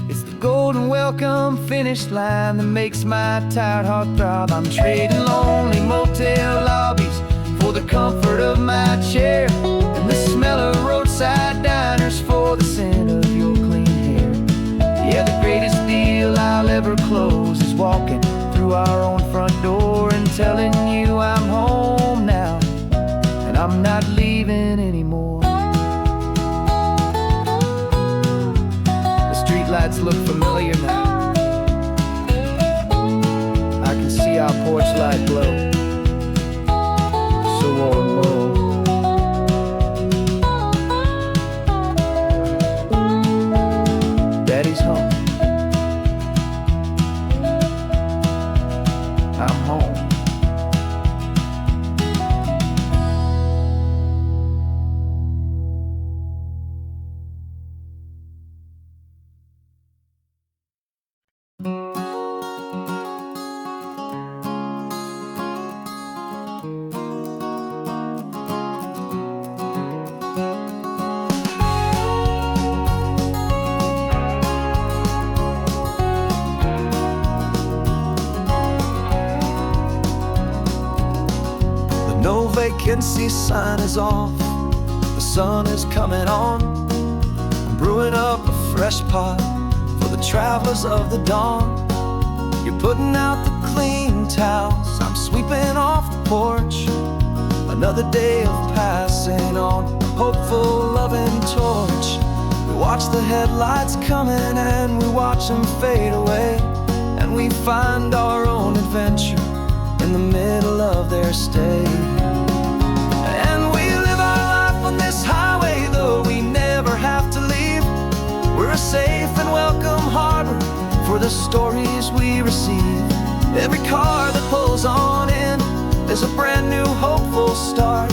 It's the golden welcome finish line that makes my tired heart throb. I'm trading lonely motel lobbies for the comfort of my chair, and the smell of roadside diners for the scent of your clean hair. Yeah, the greatest deal I'll ever close is walking through our own front door and telling you I'm home now, and I'm not leaving anymore. The streetlights look familiar now. I can see our porch light glow, so warm, low. Daddy's home. I'm home. No vacancy sign is off, the sun is coming on. I'm brewing up a fresh pot for the travelers of the dawn. You're putting out the clean towels, I'm sweeping off the porch. Another day of passing on, a hopeful, loving torch. We watch the headlights coming and we watch them fade away, and we find our own adventure in the middle of their stay. And we live our life on this highway, though we never have to leave. We're a safe and welcome harbor for the stories we receive. Every car that pulls on in is a brand new hopeful start.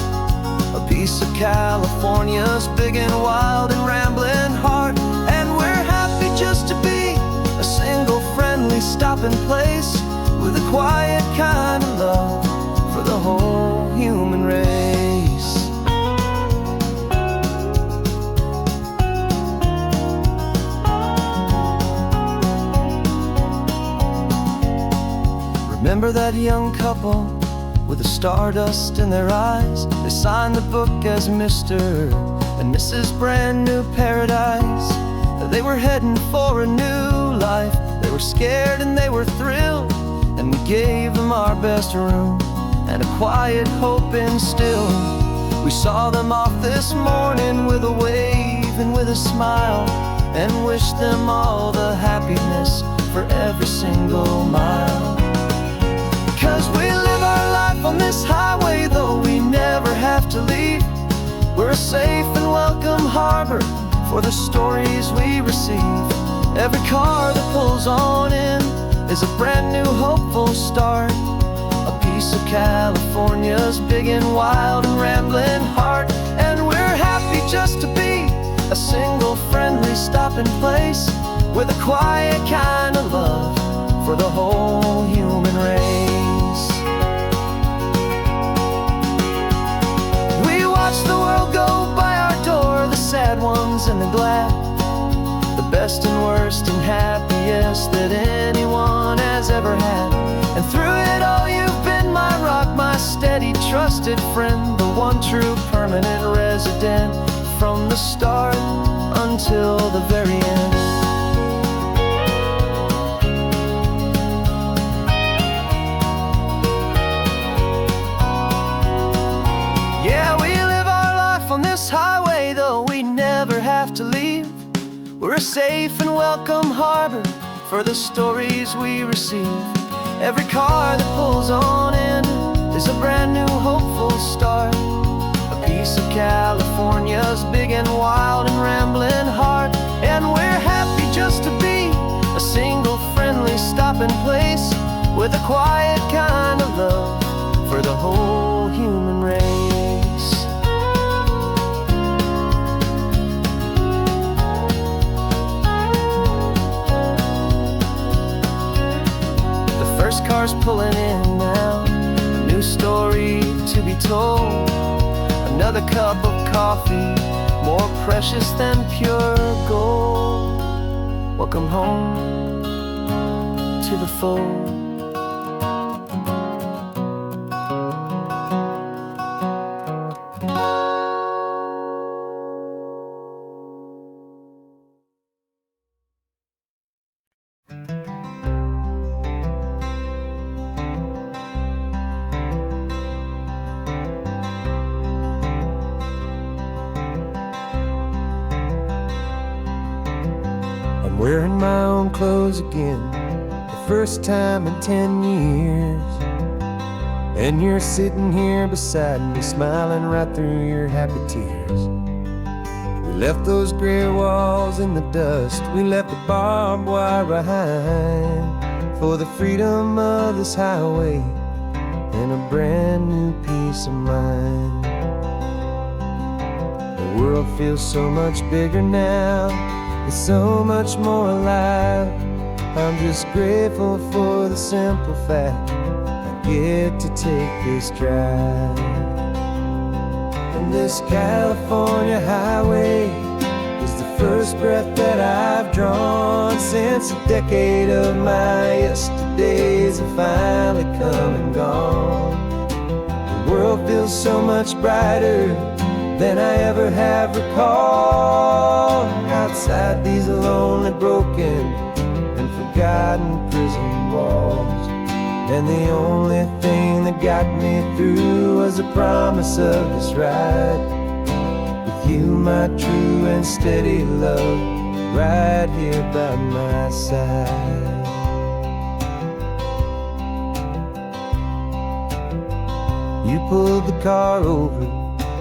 A piece of California's big and wild and rambling heart. And we're happy just to be a single friendly stopping place, with a quiet kind of love for the whole human race. Remember that young couple with the stardust in their eyes? They signed the book as Mr. and Mrs. Brand New Paradise. They were heading for a new life. They were scared and they were thrilled, and we gave them our best room and a quiet hope instilled. We saw them off this morning with a wave and with a smile, and wished them all the happiness for every single mile. 'Cause we live our life on this highway, though we never have to leave. We're a safe and welcome harbor for the stories we receive. Every car that pulls on in is a brand new hopeful start. A piece of California's big and wild and rambling heart. And we're happy just to be a single friendly stopping place, with a quiet kind of love for the whole human race. We watch the world go by our door, the sad ones and the glad, the best and worst and happiest that anyone has ever had. And through it all you've been my rock, my steady trusted friend, the one true permanent resident, from the start until the very end. Yeah, we live our life on this highway, though we never have to leave. We're a safe and welcome harbor for the stories we receive. Every car that pulls on in is a brand new hopeful start. A piece of California's big and wild and rambling heart. And we're happy just to be a single friendly stopping place, with a quiet kind of love for the whole human race. First car's pulling in now, a new story to be told. Another cup of coffee, more precious than pure gold. Welcome home to the fold. Wearing my own clothes again, the first time in 10 years. And you're sitting here beside me, smiling right through your happy tears. We left those gray walls in the dust, we left the barbed wire behind, for the freedom of this highway and a brand new peace of mind. The world feels so much bigger now, it's so much more alive. I'm just grateful for the simple fact I get to take this drive. And this California highway is the first breath that I've drawn since a decade of my yesterdays have finally come and gone. The world feels so much brighter than I ever have recalled. Outside these lonely, broken, and forgotten prison walls. And the only thing that got me through was the promise of this ride with you, my true and steady love, right here by my side. You pulled the car over,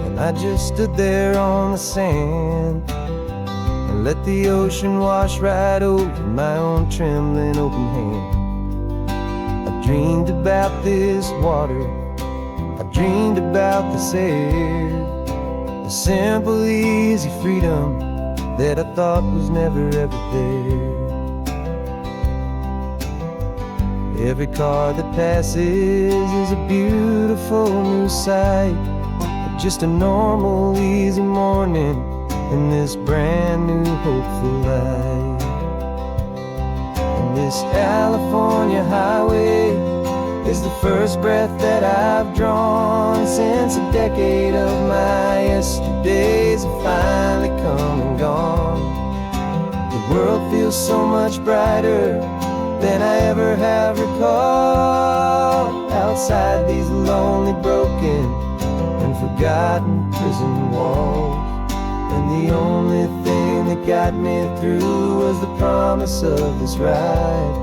and I just stood there on the sand and let the ocean wash right over my own trembling open hand. I dreamed about this water, I dreamed about this air, the simple, easy freedom that I thought was never ever there. Every car that passes is a beautiful new sight, just a normal, easy morning in this brand new, hopeful life. And this California highway is the first breath that I've drawn since a decade of my yesterdays have finally come and gone. The world feels so much brighter than I ever have recalled. Outside these lonely, broken, and forgotten prison walls. And the only thing that got me through was the promise of this ride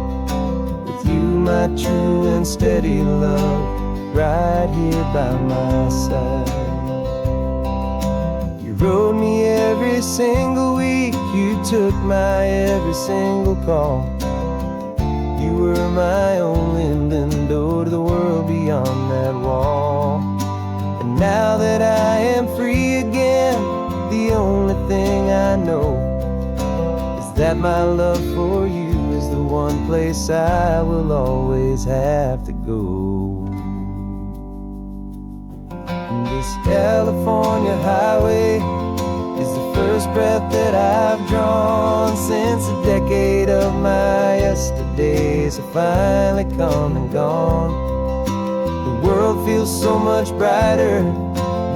with you, my true and steady love, right here by my side. You rode me every single week, you took my every single call. You were my only window to the world beyond that wall. And now that I am free again, the only thing I know is that my love for you is the one place I will always have to go. And this California highway is the first breath that I've drawn since a decade of my yesterdays have finally come and gone. The world feels so much brighter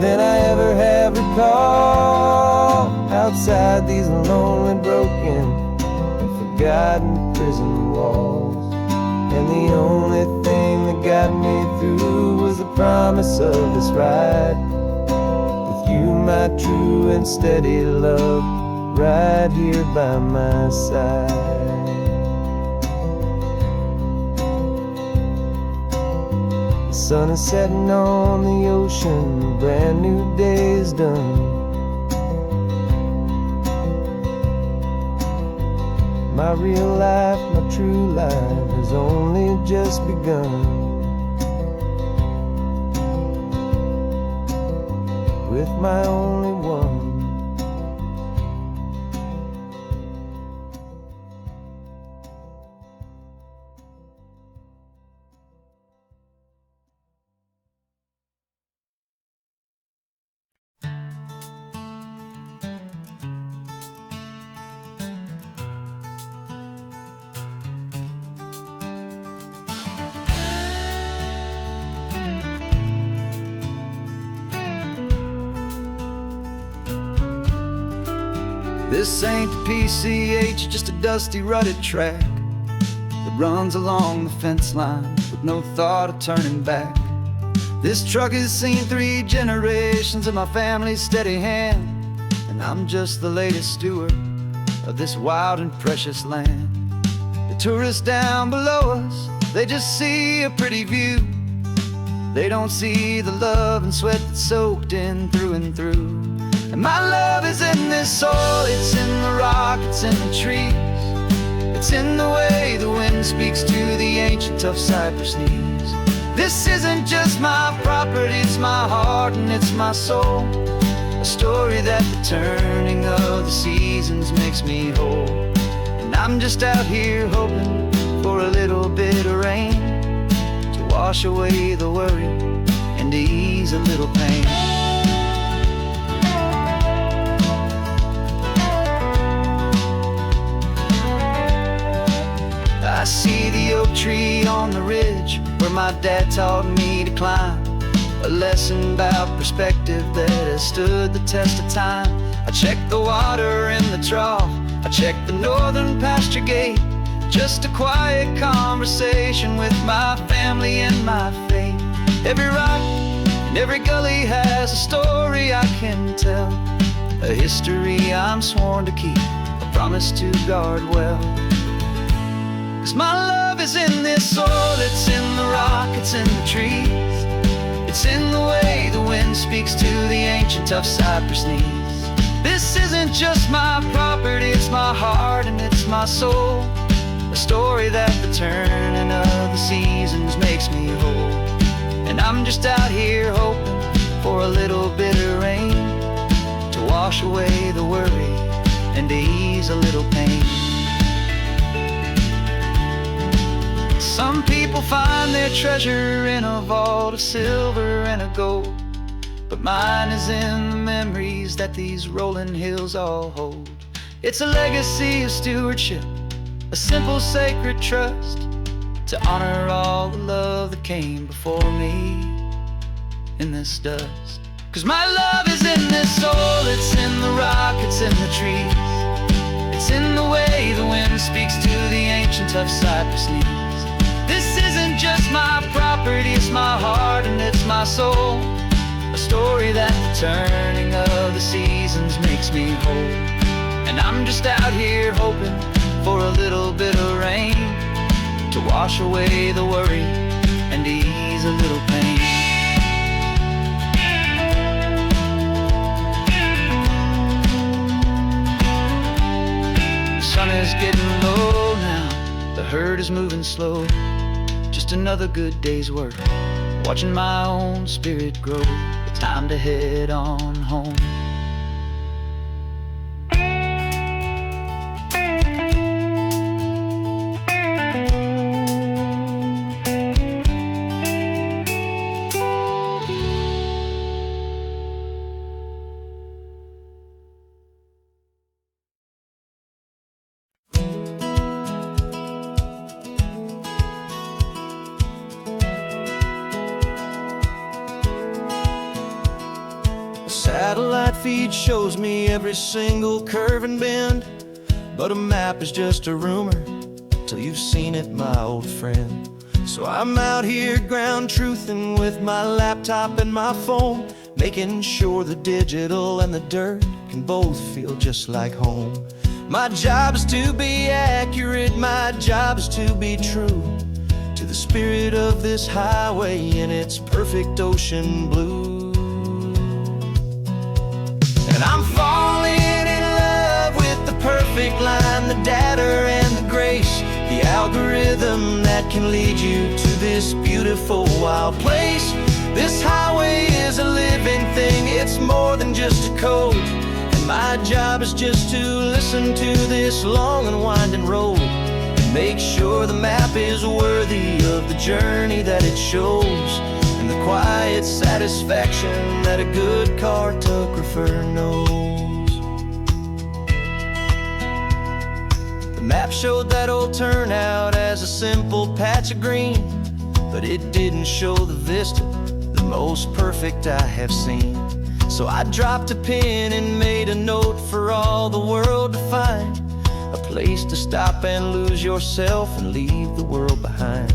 than I ever have recalled. Outside these lonely, broken, and forgotten prison walls. And the only thing that got me through was the promise of this ride with you, my true and steady love, right here by my side. The sun is setting on the ocean, a brand new day is done. My real life, my true life has only just begun. With my only one. This ain't the PCH, just a dusty, rutted track that runs along the fence line with no thought of turning back. This truck has seen 3 generations of my family's steady hand, and I'm just the latest steward of this wild and precious land. The tourists down below us, they just see a pretty view. They don't see the love and sweat that's soaked in through and through. And my love is in this soil, it's in the rock, it's in the trees. It's in the way the wind speaks to the ancient tough cypress knees. This isn't just my property, it's my heart and it's my soul. A story that the turning of the seasons makes me whole. And I'm just out here hoping for a little bit of rain to wash away the worry and to ease a little pain. I see the oak tree on the ridge where my dad taught me to climb. a lesson about perspective that has stood the test of time. I checked the water in the trough, I checked the northern pasture gate. Just a quiet conversation with my family and my faith. Every rock and every gully has a story I can tell, a history I'm sworn to keep, a promise to guard well. 'Cause my love is in this soil, it's in the rock, it's in the trees. It's in the way the wind speaks to the ancient tough cypress knees. This isn't just my property, it's my heart and it's my soul. A story that the turning of the seasons makes me whole. And I'm just out here hoping for a little bit of rain to wash away the worry and to ease a little pain. Some people find their treasure in a vault of silver and of gold, but mine is in the memories that these rolling hills all hold. It's a legacy of stewardship, a simple sacred trust, to honor all the love that came before me in this dust. 'Cause my love is in this soul, it's in the rock, it's in the trees. It's in the way the wind speaks to the ancient tough cypress knees. This isn't just my property, it's my heart and it's my soul. A story that the turning of the seasons makes me whole. And I'm just out here hoping for a little bit of rain to wash away the worry and ease a little pain. The sun is getting low now, the herd is moving slow. Just another good day's work, watching my own spirit grow. Time to head on home. Satellite feed shows me every single curve and bend, but a map is just a rumor till you've seen it, my old friend. So I'm out here ground truthing with my laptop and my phone, making sure the digital and the dirt can both feel just like home. My job is to be accurate, my job is to be true to the spirit of this highway in its perfect ocean blue. And I'm falling in love with the perfect line, the data and the grace, the algorithm that can lead you to this beautiful wild place. This highway is a living thing, it's more than just a code. And my job is just to listen to this long and winding road and make sure the map is worthy of the journey that it shows, and the quiet satisfaction that a good cartographer knows. The map showed that old turnout as a simple patch of green, but it didn't show the vista, the most perfect I have seen. So I dropped a pin and made a note for all the world to find, a place to stop and lose yourself and leave the world behind.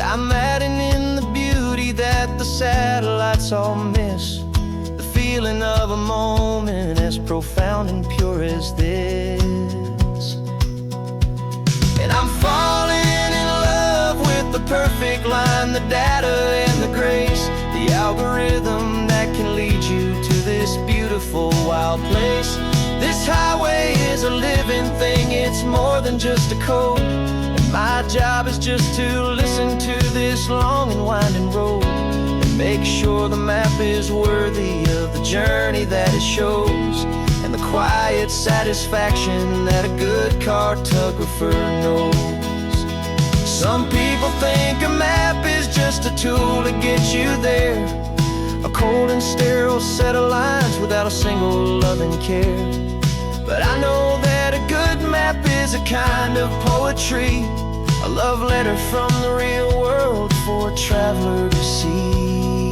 I'm adding in the beauty that the satellites all miss, the feeling of a moment as profound and pure as this. And I'm falling in love with the perfect line, the data and the grace, the algorithm that can lead you to this beautiful wild place. This highway is a living thing, it's more than just a code. My job is just to listen to this long and winding road and make sure the map is worthy of the journey that it shows, and the quiet satisfaction that a good cartographer knows. Some people think a map is just a tool to get you there, a cold and sterile set of lines without a single loving care. But I know that a good map is a kind of poetry, a love letter from the real world for a traveler to see.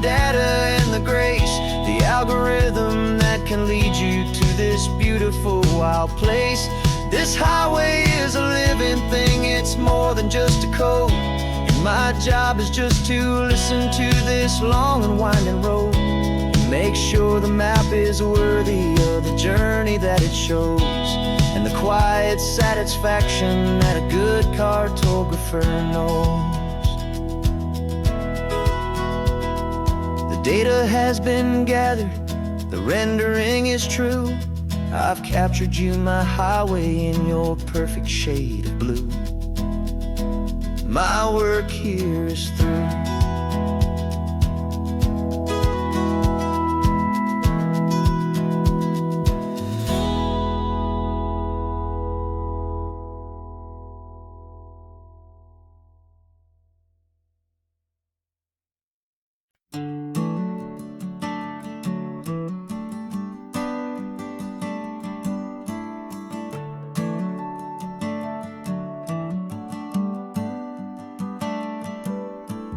data and the grace, the algorithm that can lead you to this beautiful wild place. This highway is a living thing, it's more than just a code. And my job is just to listen to this long and winding road, make sure the map is worthy of the journey that it shows, and the quiet satisfaction that a good cartographer knows. The data has been gathered, the rendering is true. I've captured you, my highway, in your perfect shade of blue. My work here is through.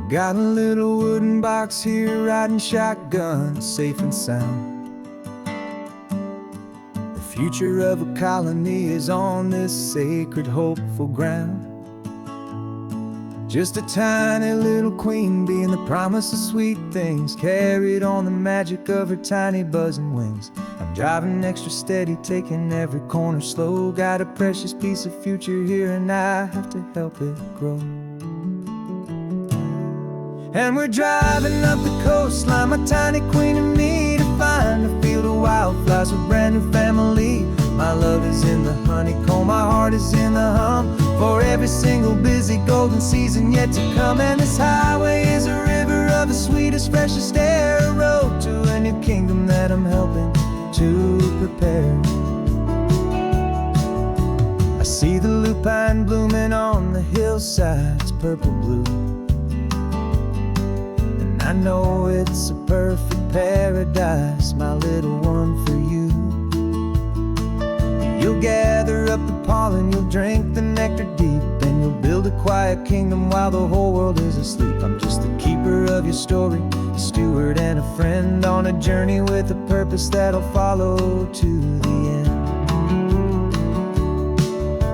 Got a little wooden box here, riding shotgun, safe and sound. The future of a colony is on this sacred, hopeful ground. Just a tiny little queen bee and the promise of sweet things, carried on the magic of her tiny buzzing wings. I'm driving extra steady, taking every corner slow. Got a precious piece of future here and I have to help it grow. And we're driving up the coastline, my tiny queen and me, to find a field of wildflowers with a brand new family. My love is in the honeycomb, my heart is in the hum, for every single busy golden season yet to come. And this highway is a river of the sweetest, freshest air, a road to a new kingdom that I'm helping to prepare. I see the lupine blooming on the hillsides, purple blue, I know it's a perfect paradise, my little one, for you. You'll gather up the pollen, you'll drink the nectar deep, and you'll build a quiet kingdom while the whole world is asleep. I'm just the keeper of your story, a steward and a friend, on a journey with a purpose that'll follow to the end.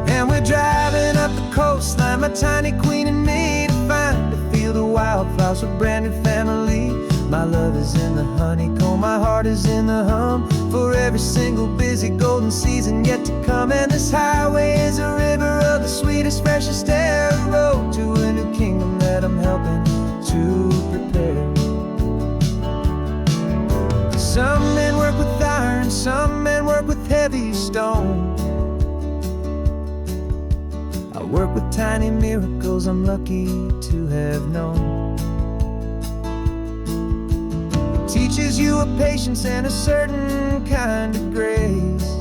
And we're driving up the coastline, my tiny queen and me, to find a field of wildflowers with a brand new family. My love is in the honeycomb, my heart is in the hum, for every single busy golden season yet to come. And this highway is a river of the sweetest, freshest air, a road to a new kingdom that I'm helping to prepare. Some men work with iron, some men work with heavy stone. I work with tiny miracles I'm lucky to have known. It teaches you a patience and a certain kind of grace,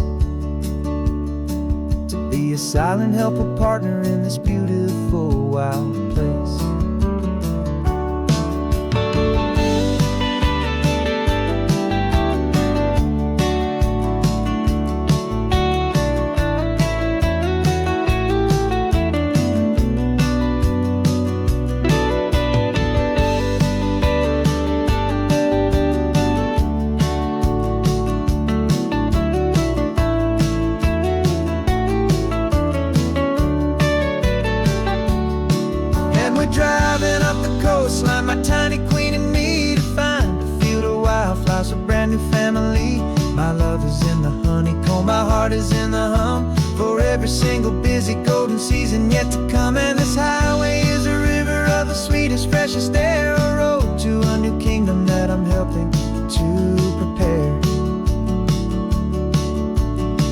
to be a silent, helpful partner in this beautiful wild place. Driving up the coastline, my tiny queen and me, to find a field of wildflowers, a brand new family. My love is in the honeycomb, my heart is in the hum, for every single busy golden season yet to come. And this highway is a river of the sweetest, freshest air, a road to a new kingdom that I'm helping to prepare.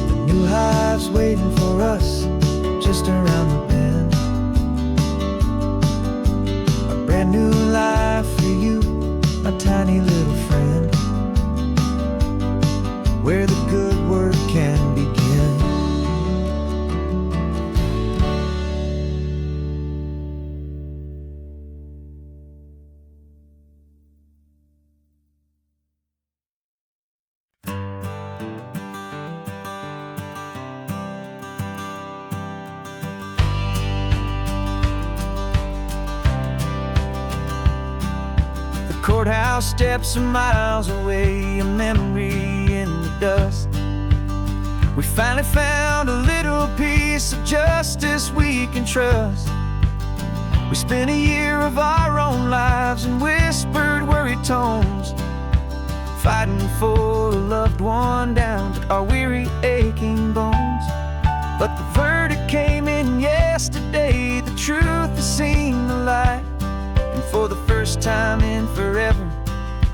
The new hive's waiting for us just around the bend. Brand new life for you, my tiny little friend, where the good work can begin. house steps are miles away, a memory in the dust. We finally found a little piece of justice we can trust. We spent a year of our own lives in whispered, worried tones, fighting for a loved one down to our weary, aching bones. But the verdict came in yesterday, the truth has seen the light. And for the first time in forever,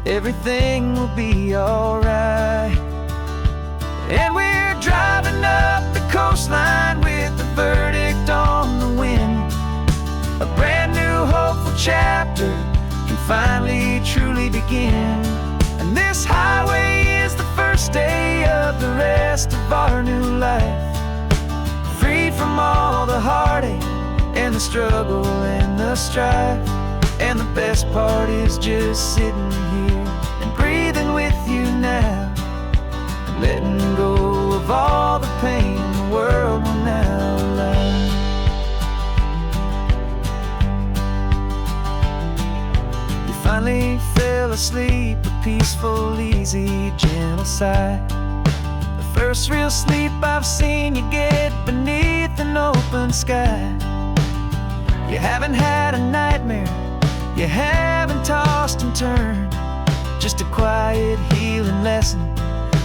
everything will be alright. And we're driving up the coastline with the verdict on the wind. A brand new hopeful chapter can finally truly begin. And this highway is the first day of the rest of our new life, free from all the heartache and the struggle and the strife. And the best part is just sitting here and breathing with you now, and letting go of all the pain the world will now allow. You finally fell asleep, a peaceful, easy, gentle sigh. The first real sleep I've seen you get beneath an open sky. You haven't had a nightmare, you haven't tossed and turned, just a quiet healing lesson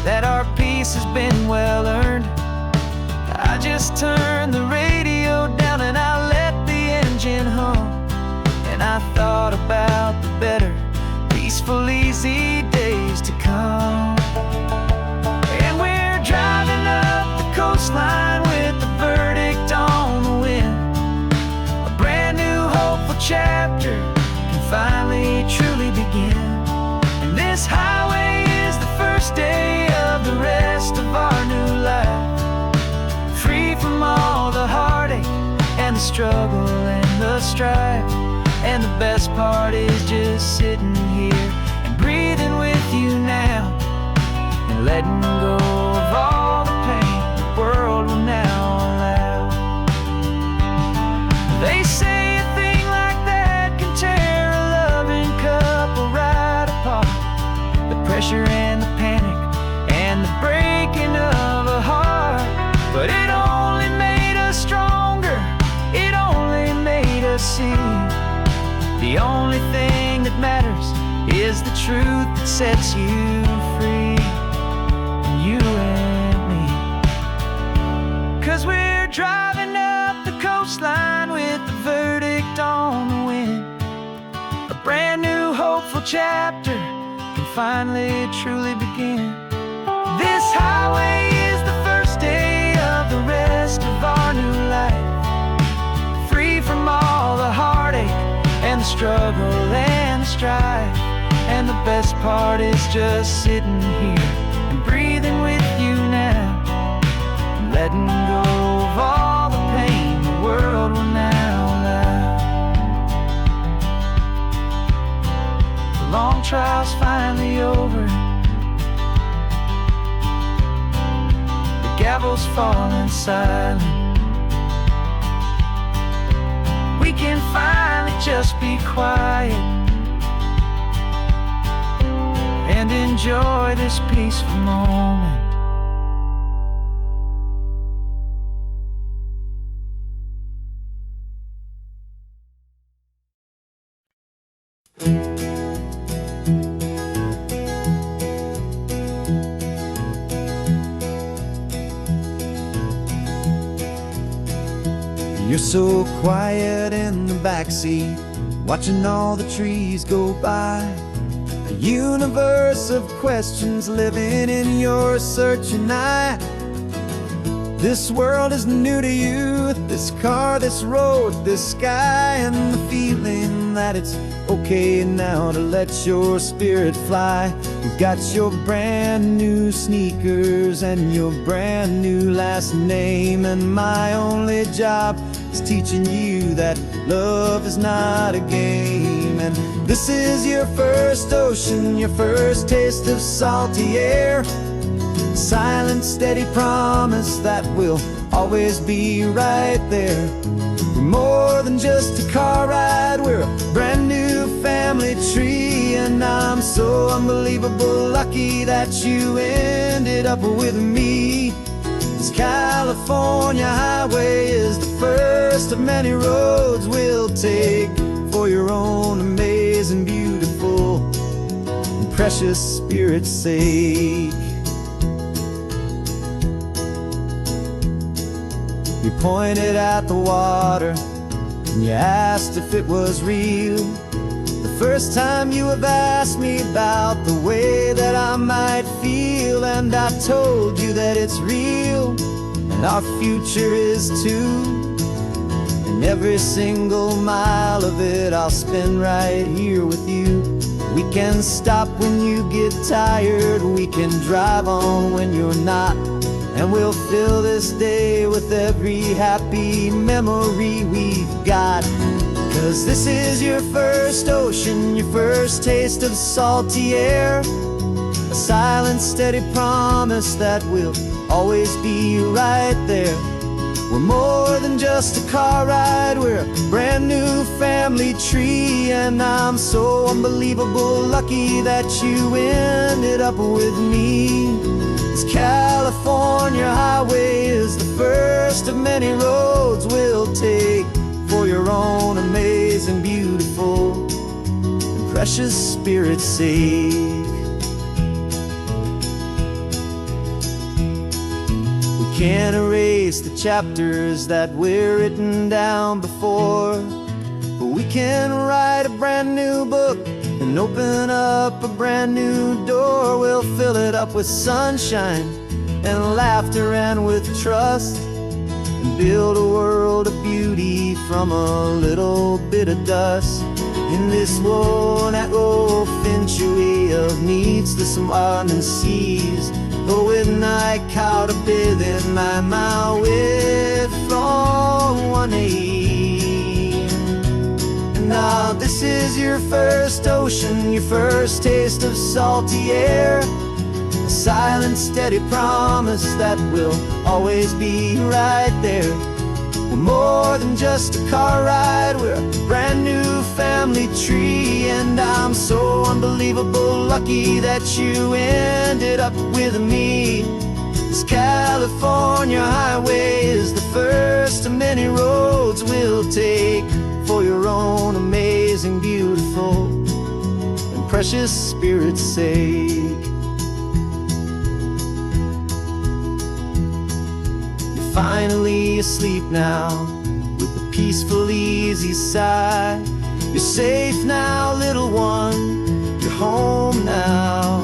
that our peace has been well earned. I just turned the radio down and I let the engine hum, and I thought about the better, peaceful, easy days to come. And we're driving up the coastline with the verdict on the wind. A brand new hopeful chapter finally truly begin. And this highway is the first day of the rest of our new life, free from all the heartache and the struggle and the strife. And the best part is just sitting here and breathing with you now, and letting go of all the pain the world will now allow. They say a thing like that can tear a loving couple right apart. The pressure and the panic and the breaking of a heart. But it only made us stronger, it only made us see the only thing that matters is the truth that sets you free, you and me. 'Cause we're driving up the coastline with the verdict on the wind. A brand new hopeful chapter can finally truly begin. This highway is the first day of the rest of our new life, free from all the heartache and the struggle and the strife. And the best part is just sitting here and breathing with you now, and letting go of all the pain the world will now allow. The long trial's finally over, the gavel's falling silent. We can finally just be quiet and enjoy this peaceful moment. You're so quiet in the backseat, watching all the trees go by. A universe of questions living in your searching eye. This world is new to you, this car, this road, this sky, and the feeling that it's okay now to let your spirit fly. You've got your brand new sneakers and your brand new last name, and my only job is teaching you that love is not a game. And this is your first ocean, your first taste of salty air, silent, steady promise that we'll always be right there. We're more than just a car ride, we're a brand new family tree, And I'm so unbelievable lucky that you ended up with me. This California highway is the first of many roads we'll take for your own amazing, beautiful, and precious spirit's sake. You pointed at the water and you asked if it was real. The first time you have asked me about the way that I might feel, and I told you that it's real and our future is too. And every single mile of it I'll spend right here with you. We can stop when you get tired, we can drive on when you're not, and we'll fill this day with every happy memory we've got. 'Cause this is your first ocean, your first taste of salty air, a silent, steady promise that we'll always be right there. We're more than just a car ride, we're a brand new family tree. And I'm so unbelievable lucky that you ended up with me. This California highway is the first of many roads we'll take for your own amazing, beautiful, and precious spirit's sake. We can't erase the chapters that we're written down before, but we can write a brand new book and open up a brand new door. We'll fill it up with sunshine and laughter and with trust, and build a world of beauty from a little bit of dust. In this worn-out old century of needs to some ardent seas, going I caught a bit in my way from one aid. Now this is your first ocean, your first taste of salty air, a silent, steady promise that we'll always be right there. We're more than just a car ride, we're a brand new family tree. And I'm so unbelievable lucky that you ended up with me. This California highway is the first of many roads we'll take for your own amazing, beautiful, and precious spirit's sake. Finally asleep now with a peaceful, easy sigh. You're safe now, little one, you're home now,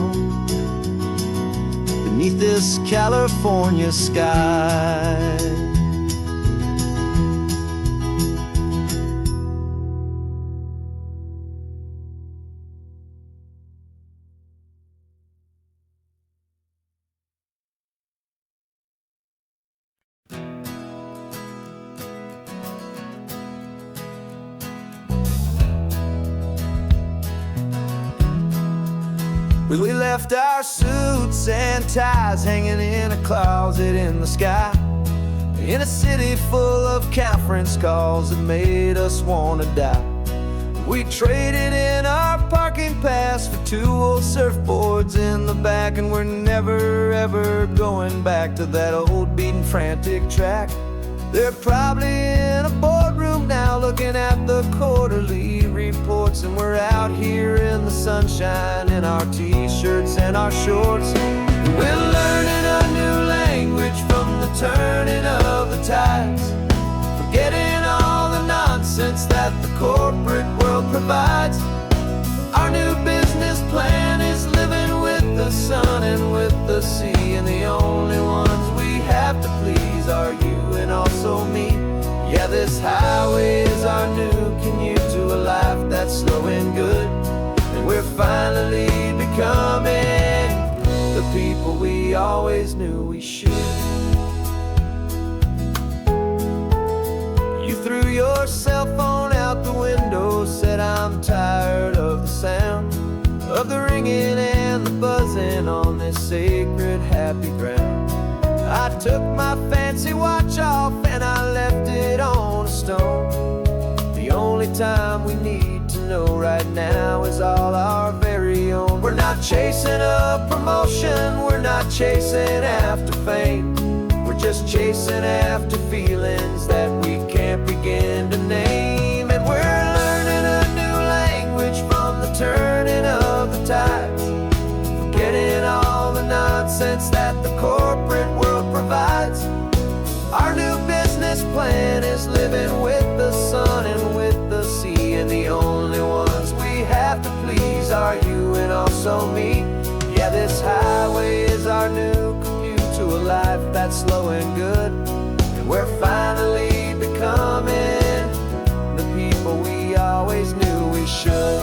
beneath this California sky. We left our suits and ties hanging in a closet in the sky, in a city full of conference calls that made us wanna die. We traded in our parking pass for 2 old surfboards in the back, and we're never ever going back to that old beaten frantic track. They're probably in a boardroom now looking at the quarterly reports, and we're out here in the sunshine in our t-shirts and our shorts. We're learning a new language from the turning of the tides, forgetting all the nonsense that the corporate world provides. Our new business plan is living with the sun and with the sea, and the only ones we have to please are you and also me. Yeah, this highway is our new commute to a life that's slow and good, and we're finally becoming the people we always knew we should. You threw your cell phone out the window, said I'm tired of the sound of the ringing and the buzzing on this sacred happy ground. I took my fancy watch off and I left it on a stone. The only time we need to know right now is all our very not chasing a promotion, we're not chasing after fame. We're just chasing after feelings that we can't begin to name. And we're learning a new language from the turning of the tides, forgetting all the nonsense that the corporate world provides. Our new business plan is living with the sun and with the sea, and the only ones we have to please are you and also me. Yeah, this highway is our new commute to a life that's slow and good, and we're finally becoming the people we always knew we should.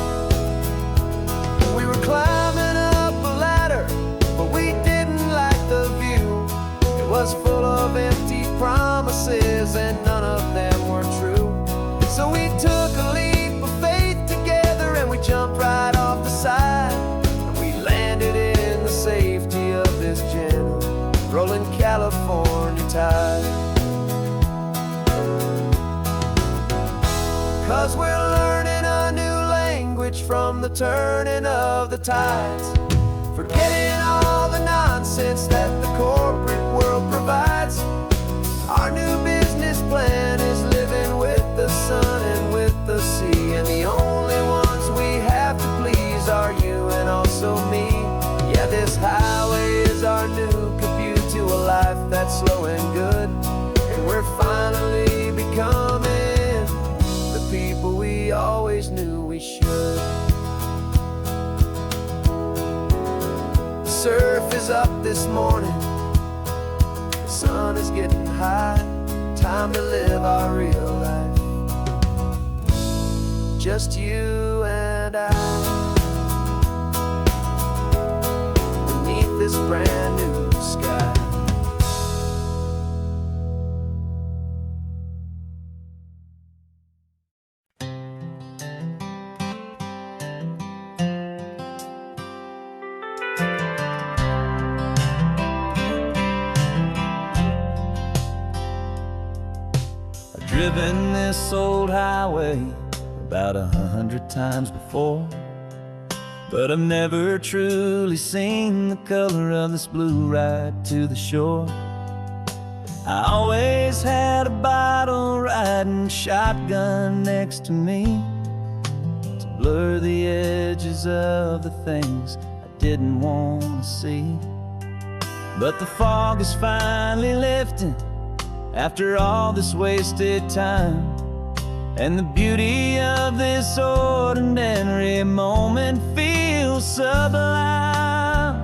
We were climbing up a ladder, but we didn't like the view. It was full of empty promises and none of them were true. So we took a leap of faith together and we jumped right off the side, and we landed in the safety of this gentle rolling California tide. 'Cause we're learning a new language from the turning of the tides, forgetting all the nonsense that the corporate world provides. Our new business plan is living with the sun and with the sea, and the only ones we have to please are you and also me. Yeah, this highway is our new commute to a life that's slow and good, and we're finally becoming the people we always knew we should. The surf is up this morning, the sun is getting high, time to live our real life, just you and I, beneath this brand new sky. Driven this old highway about 100 times before, but I've never truly seen the color of this blue right to the shore. I always had a bottle riding shotgun next to me to blur the edges of the things I didn't want to see. But the fog is finally lifting after all this wasted time, and the beauty of this ordinary moment feels sublime.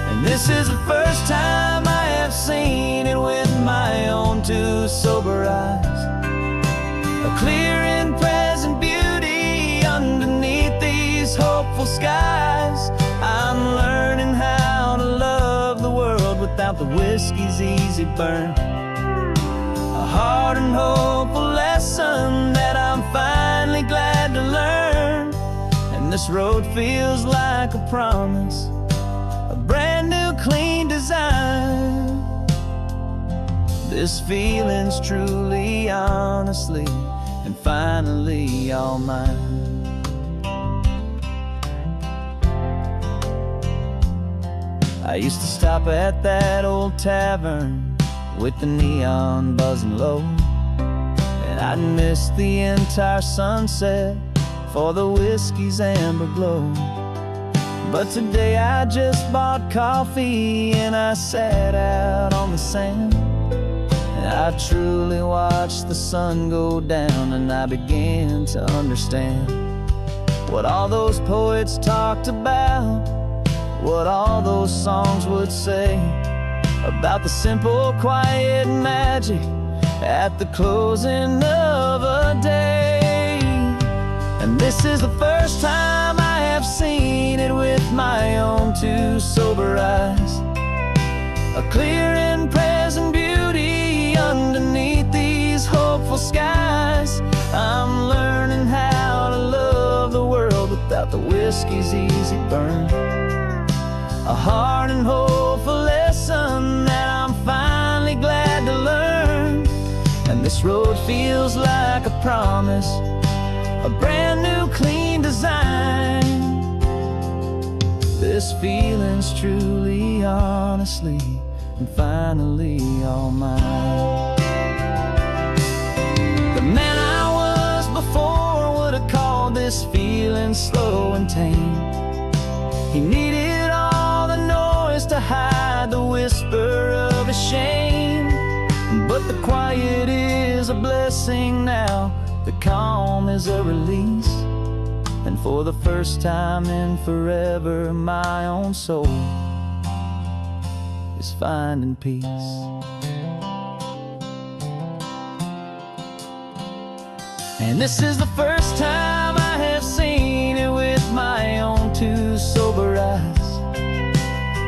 And this is the first time I have seen it with my own two sober eyes, a clear and present beauty underneath these hopeful skies. I'm learning how to love the world without the whiskey's easy burn, a hard and hopeful lesson that I'm finally glad to learn. And this road feels like a promise, a brand new clean design. This feeling's truly, honestly, and finally all mine. I used to stop at that old tavern with the neon buzzing low, and I'd miss the entire sunset for the whiskey's amber glow. But today I just bought coffee and I sat out on the sand, and I truly watched the sun go down, and I began to understand what all those poets talked about, what all those songs would say about the simple, quiet magic at the closing of a day. And this is the first time I have seen it with my own two sober eyes, a clear and present beauty underneath these hopeful skies. I'm learning how to love the world without the whiskey's easy burn, a hard and hopeful lesson that I'm finally glad to learn. And this road feels like a promise, a brand new clean design. This This feeling's truly, honestly, and finally all mine. The man I was before would have called this feeling slow and tame. He needed all the noise to hide the whisper of his shame. But the quiet is a blessing now, the calm is a release. And for the first time in forever, my own soul is finding peace. And this is the first time I have seen it with my own two sober eyes.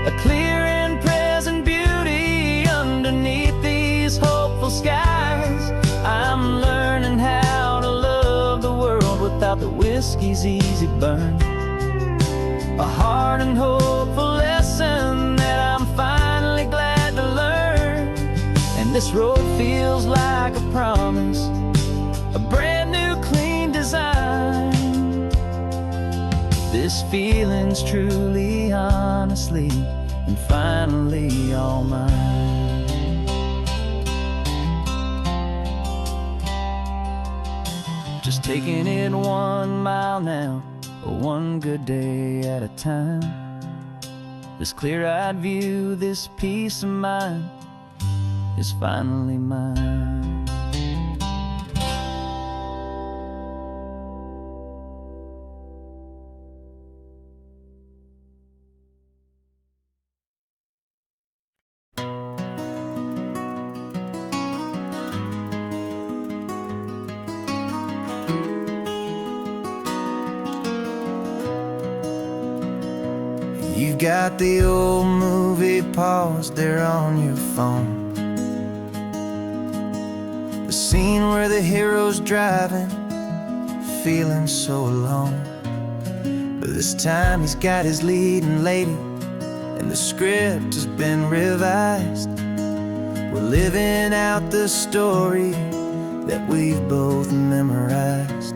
A clear and present beauty underneath these hopeful skies. I'm learning how to love the world without the whiskey's easy burn. A hard and hopeful lesson that I'm finally glad to learn. And this road feels like a promise, a brand new clean design. This feeling's truly, honestly, and finally all mine. Just taking it 1 mile now, one good day at a time. This clear-eyed view, this peace of mind is finally mine. You've got the old movie paused there on your phone. The scene where the hero's driving, feeling so alone. But this time he's got his leading lady, and the script has been revised. We're living out the story that we've both memorized.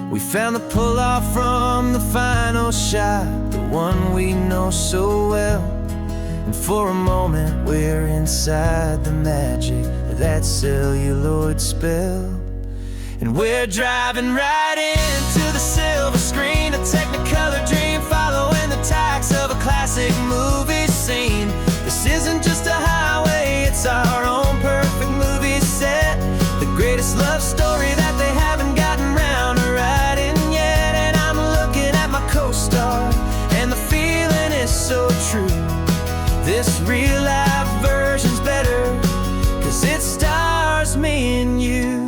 We found the pull-off from the final shot, the one we know so well. And for a moment we're inside the magic of that celluloid spell. And we're driving right into the silver screen, a technicolor dream, following the tacks of a classic movie scene. This isn't just a highway, it's our own perfect movie set. The greatest love story that they haven't gotten round to writing yet. And I'm looking at my co-star, and the feeling is so true. This real life version's better, 'cause it stars me and you.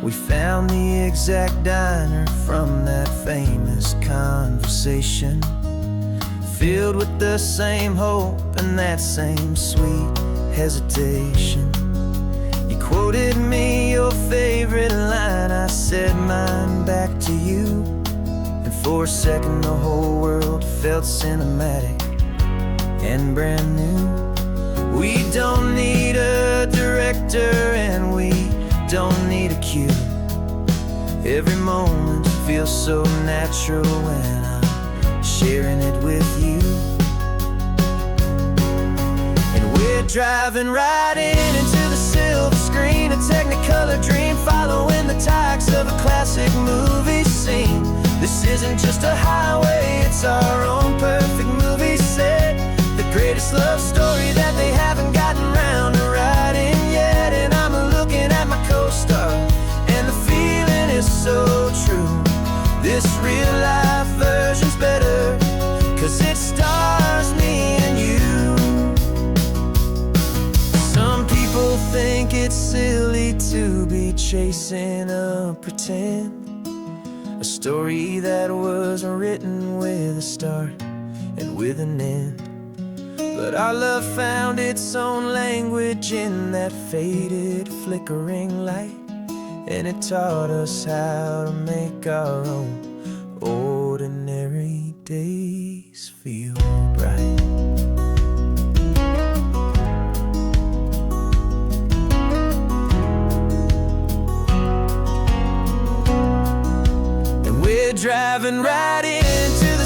We found the exact diner from that famous conversation, filled with the same hope and that same sweet hesitation. You quoted me your favorite line, I said mine back to you. And for a second the whole world felt cinematic and brand new. We don't need a director and we don't need a cue. Every moment feels so natural when I'm sharing it with you. And we're driving right into the silver screen, a technicolor dream, following the tacks of a classic movie scene. This isn't just a highway, it's our own perfect movie set. The greatest love story that they haven't gotten round to writing yet. And I'm looking at my co-star, and the feeling is so true. This real life version's better, 'cause it stars me and you. Some people think it's silly to be chasing a pretend, a story that was written with a start and with an end. But our love found its own language in that faded, flickering light, and it taught us how to make our own ordinary days feel bright. And we're driving right into the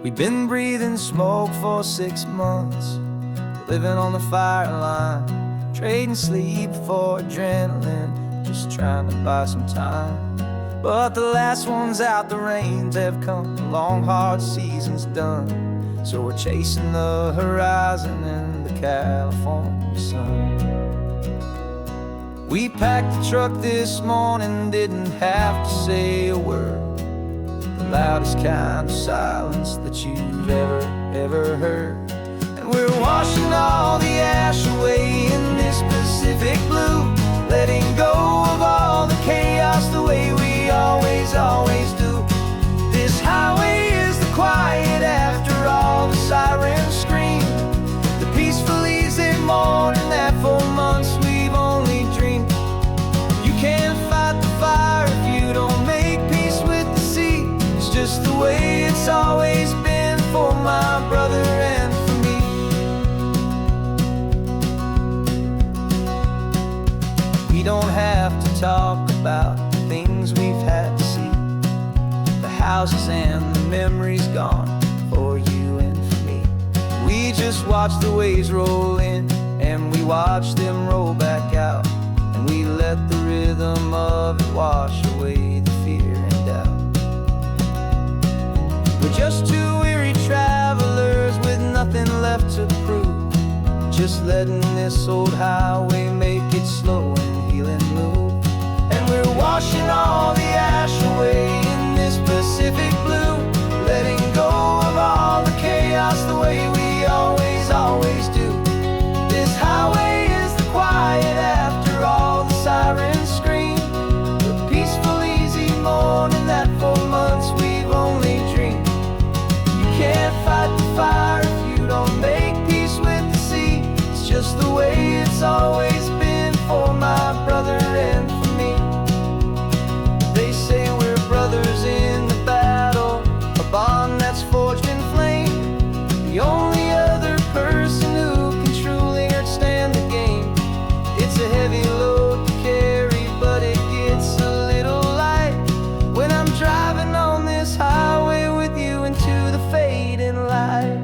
We've been breathing smoke for 6 months, living on the fire line, trading sleep for adrenaline, just trying to buy some time. But the last one's out, the rains have come, the long hard season's done. So we're chasing the horizon in the California sun. We packed the truck this morning, didn't have to say a word. The loudest kind of silence that you've ever heard. And we're washing all the ash away in this Pacific blue, letting go of all the chaos the way we always do. This highway is the quiet after all the sirens scream, the peaceful easy morning that for months we've only dreamed. You can't fight the fire if you don't make peace with the sea. It's just the way it's always been for my brother and for me. We don't have to talk about the things we've had to see, the houses and the memories gone for you and for me. We just watch the waves roll in and we watch them roll back out, and we let the rhythm of it wash away the fear and doubt. We're just two weary travelers with nothing left to prove, just letting this old highway make it slow and healing move. And we're washing all the ash away in this Pacific blue, letting go of all the chaos the way we always do. This highway is the quiet after all the sirens scream, the peaceful easy morning that for months we've only dreamed. You can't fight the fire if you don't make peace with the sea. It's just the way it's always been for my brother and for me. They say we're brothers in the battle, a bond that's forged in flame. The only other person who can truly understand the game. It's a heavy load to carry, but it gets a little light when I'm driving on this highway with you into the fading light.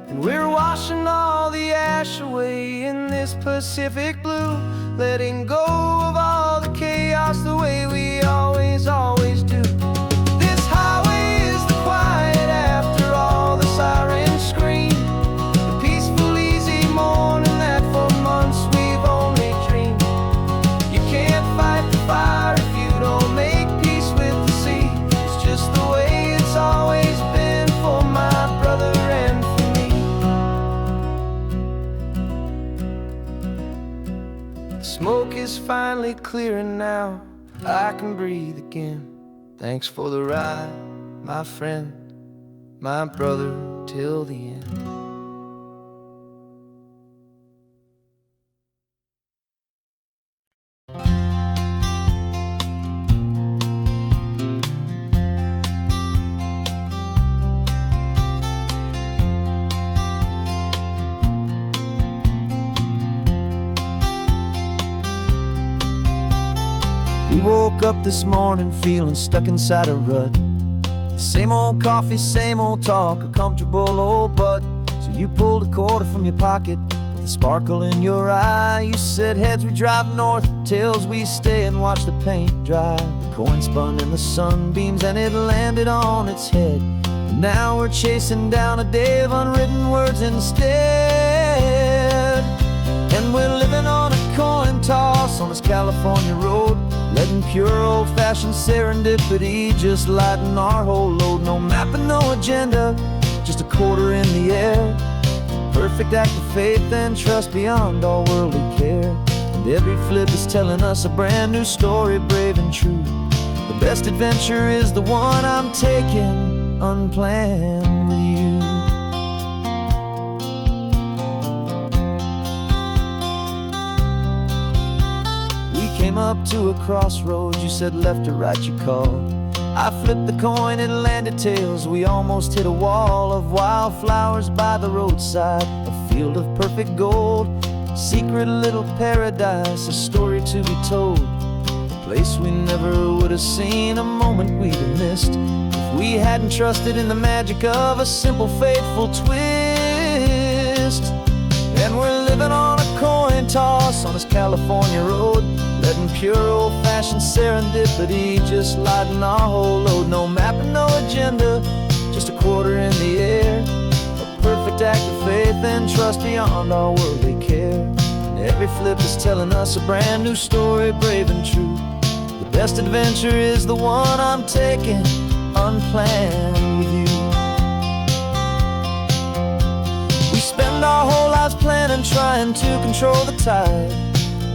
And we're washing all the ash away in this Pacific blue, letting go of all the chaos the way we always do. This highway is the quiet after all the sirens scream, the peaceful easy morning that for months we've only dreamed. You can't fight the fire if you don't make peace with the sea. It's just the way it's always been for my brother and for me. The smoke is finally clearing now, I can breathe again. Thanks for the ride, my friend, my brother, till the end. We woke up this morning feeling stuck inside a rut. Same old coffee, same old talk, a comfortable old butt. So you pulled a quarter from your pocket with a sparkle in your eye. You said heads we drive north, tails we stay and watch the paint dry. The coin spun in the sunbeams and it landed on its head. And now we're chasing down a day of unwritten words instead. And we're living on a coin toss on this California road, letting pure old-fashioned serendipity just lighten our whole load. No map and no agenda, just a quarter in the air. Perfect act of faith and trust beyond all worldly care. And every flip is telling us a brand new story, brave and true. The best adventure is the one I'm taking unplanned with you. Came up to a crossroads, you said left or right you called. I flipped the coin, it landed tails. We almost hit a wall of wildflowers by the roadside, a field of perfect gold. secret little paradise, a story to be told, a place we never would have seen, a moment we'd have missed if we hadn't trusted in the magic of a simple, faithful twist. And we're living on a coin toss on this California road, letting pure old-fashioned serendipity just lighten our whole load. No map and no agenda, just a quarter in the air, a perfect act of faith and trust beyond our worldly care. And every flip is telling us a brand new story, brave and true. The best adventure is the one I'm taking, unplanned with you. We spend our whole lives planning, trying to control the tide,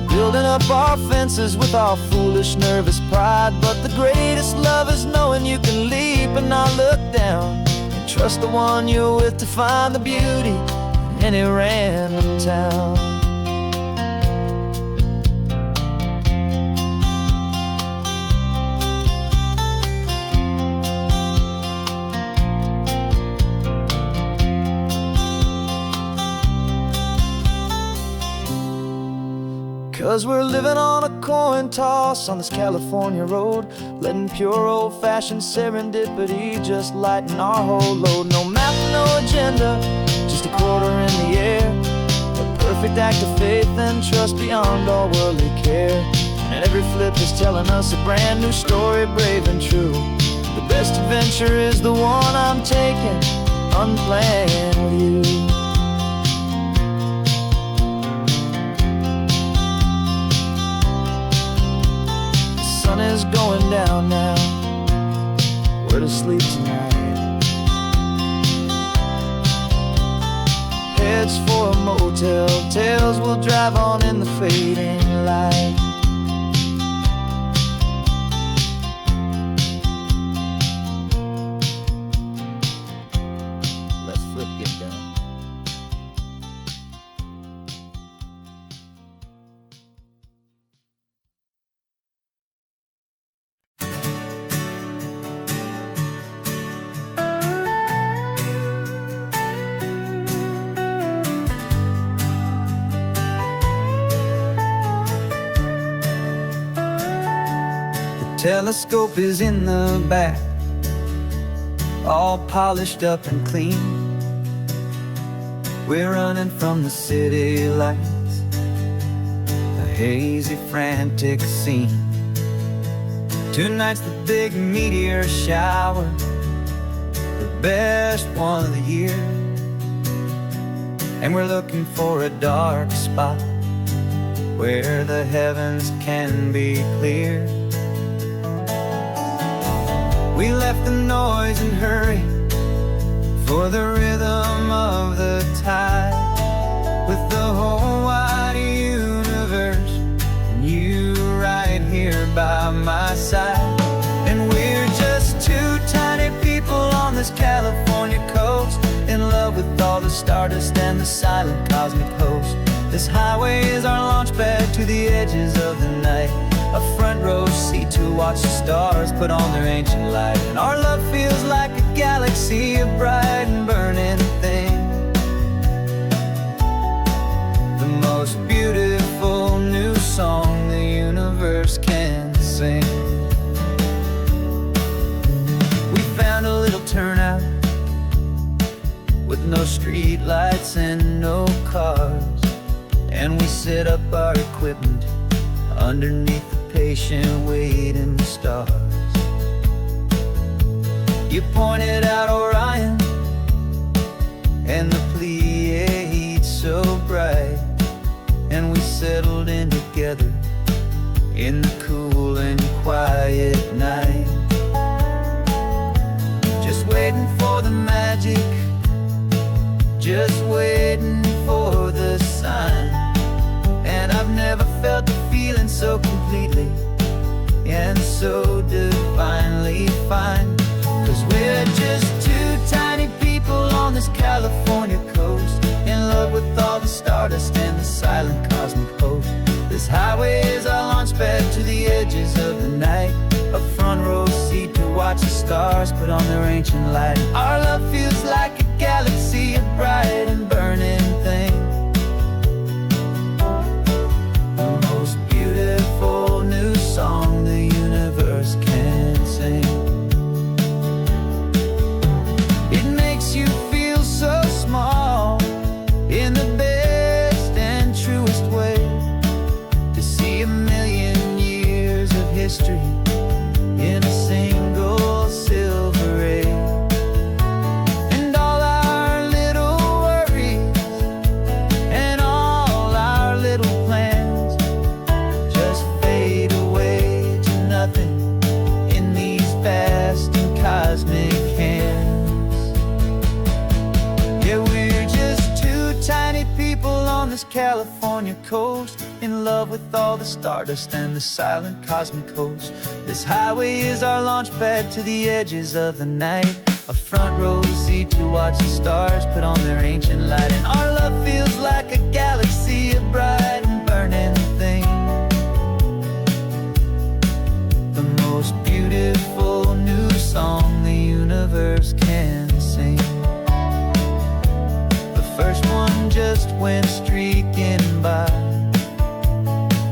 building up our fences with our foolish, nervous pride. But the greatest love is knowing you can leap and not look down, and trust the one you're with to find the beauty in any random town. 'Cause we're living on a coin toss on this California road, letting pure old-fashioned serendipity just lighten our whole load. No map, no agenda, just a quarter in the air, a perfect act of faith and trust beyond all worldly care. And every flip is telling us a brand new story, brave and true. The best adventure is the one I'm taking, unplanned with you. The sun is going down now, we're to sleep tonight. Heads for a motel, tails will drive on in the fading light. Let's flip get done. Telescope is in the back, all polished up and clean. We're running from the city lights, a hazy, frantic scene. Tonight's the big meteor shower, the best one of the year. And we're looking for a dark spot where the heavens can be clear. We left the noise and hurry for the rhythm of the tide, with the whole wide universe and you right here by my side. And we're just two tiny people on this California coast, in love with all the stardust and the silent cosmic host. This highway is our launch pad to the edges of the night, a front row seat to watch the stars put on their ancient light. And our love feels like a galaxy, a bright and burning thing, the most beautiful new song the universe can sing. We found a little turnout with no street lights and no cars, and we set up our equipment underneath the patient waiting stars. You pointed out Orion and the Pleiades so bright, and we settled in together in the cool and quiet night, just waiting for the magic, just waiting for the sign. And I've never felt the feeling so completely and so divinely fine. 'Cause we're just two tiny people on this California coast, in love with all the stardust and the silent cosmic host. This highway is our launch pad to the edges of the night, a front row seat to watch the stars put on their ancient light. Our love feels like a galaxy, a bright and burning thing, endless California coast, in love with all the stardust and the silent cosmic host. This highway is our launch pad to the edges of the night, a front row seat to watch the stars put on their ancient light. And our love feels like a galaxy of bright and burning things, the most beautiful new song the universe can sing. The first one just went streaking by,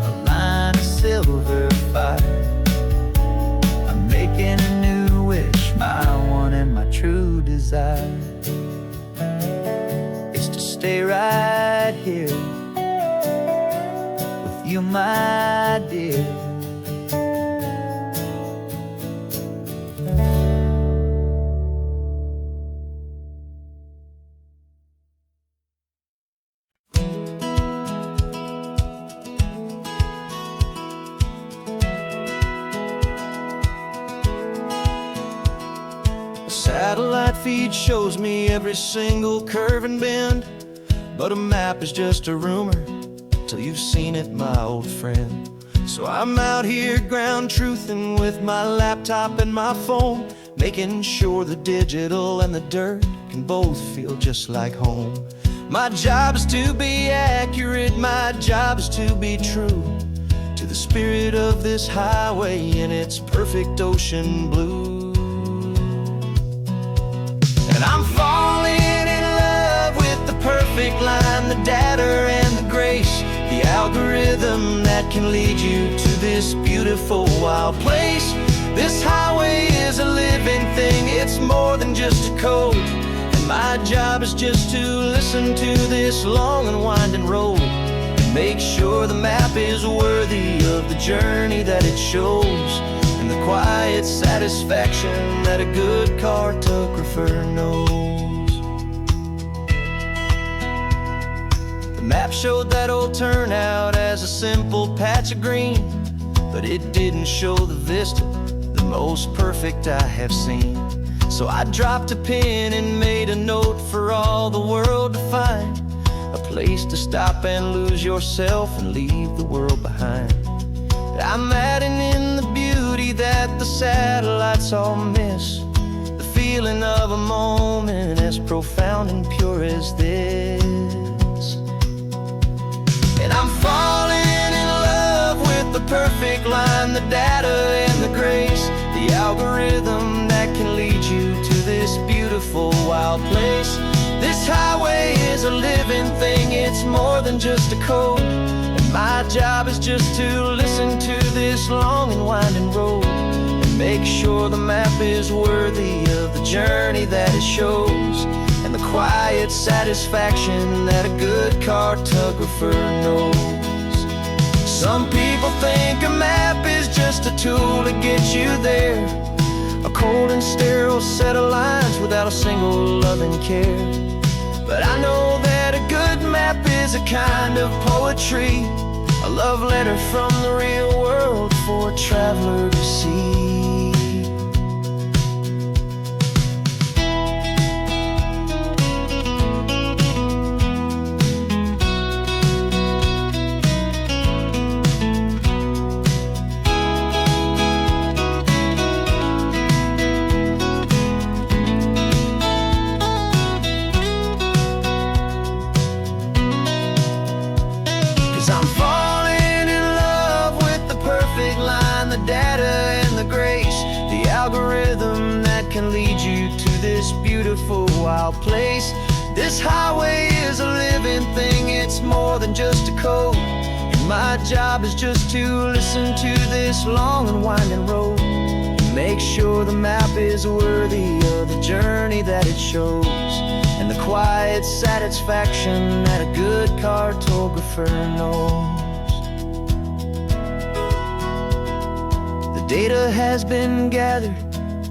a line of silver fire. I'm making a new wish, my one and my true desire is to stay right here with you, my dear. Satellite feed shows me every single curve and bend, but a map is just a rumor till you've seen it, my old friend. So I'm out here ground truthing with my laptop and my phone, making sure the digital and the dirt can both feel just like home. My job is to be accurate, my job is to be true to the spirit of this highway in its perfect ocean blue. I'm falling in love with the perfect line, the data and the grace, the algorithm that can lead you to this beautiful wild place. This highway is a living thing, it's more than just a code, and my job is just to listen to this long and winding road and make sure the map is worthy of the journey that it shows, and the quiet satisfaction that a good cartographer knows. The map showed that old turnout as a simple patch of green, but it didn't show the vista, the most perfect I have seen. So I dropped a pin and made a note for all the world to find, a place to stop and lose yourself and leave the world behind. I'm adding in the beauty that the satellites all miss, the feeling of a moment as profound and pure as this. And I'm falling in love with the perfect line, the data and the grace, the algorithm that can lead you to this beautiful wild place. This highway is a living thing, it's more than just a code, and my job is just to listen to this long and winding road and make sure the map is worthy of the journey that it shows, and the quiet satisfaction that a good cartographer knows. Some people think a map is just a tool to get you there, a cold and sterile set of lines without a single loving care. But I know that a good map is a kind of poetry, a love letter from the real world for a traveler to see. 'Cause I'm falling in love with the perfect line, the data and the grace, the algorithm that can lead you to this beautiful wild place. This highway is a living thing, it's more than just a code, and my job is just to listen to this long and winding road and make sure the map is worthy of the journey that it shows, and the quiet satisfaction that a good cartographer knows. The data has been gathered,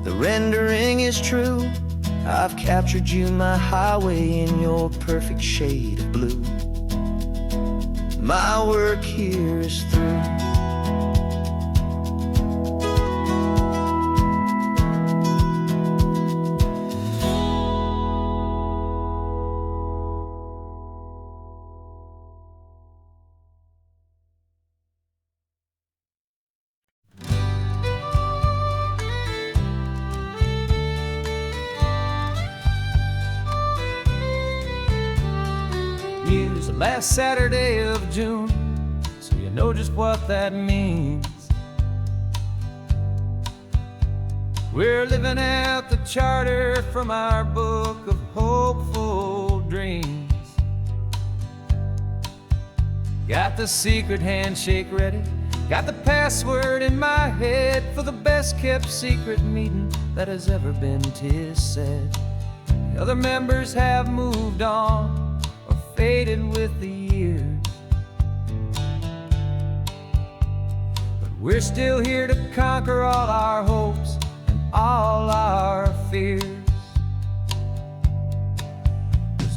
the rendering is true. I've captured you, my highway, in your perfect shade of blue. My work here is through. the last Saturday of June, so you know just what that means. We're living out the charter from our book of hopeful dreams. Got the secret handshake ready, got the password in my head for the best kept secret meeting that has ever been, 'tis said. The other members have moved on or faded with the years, but we're still here to conquer all our hopes and all our fears.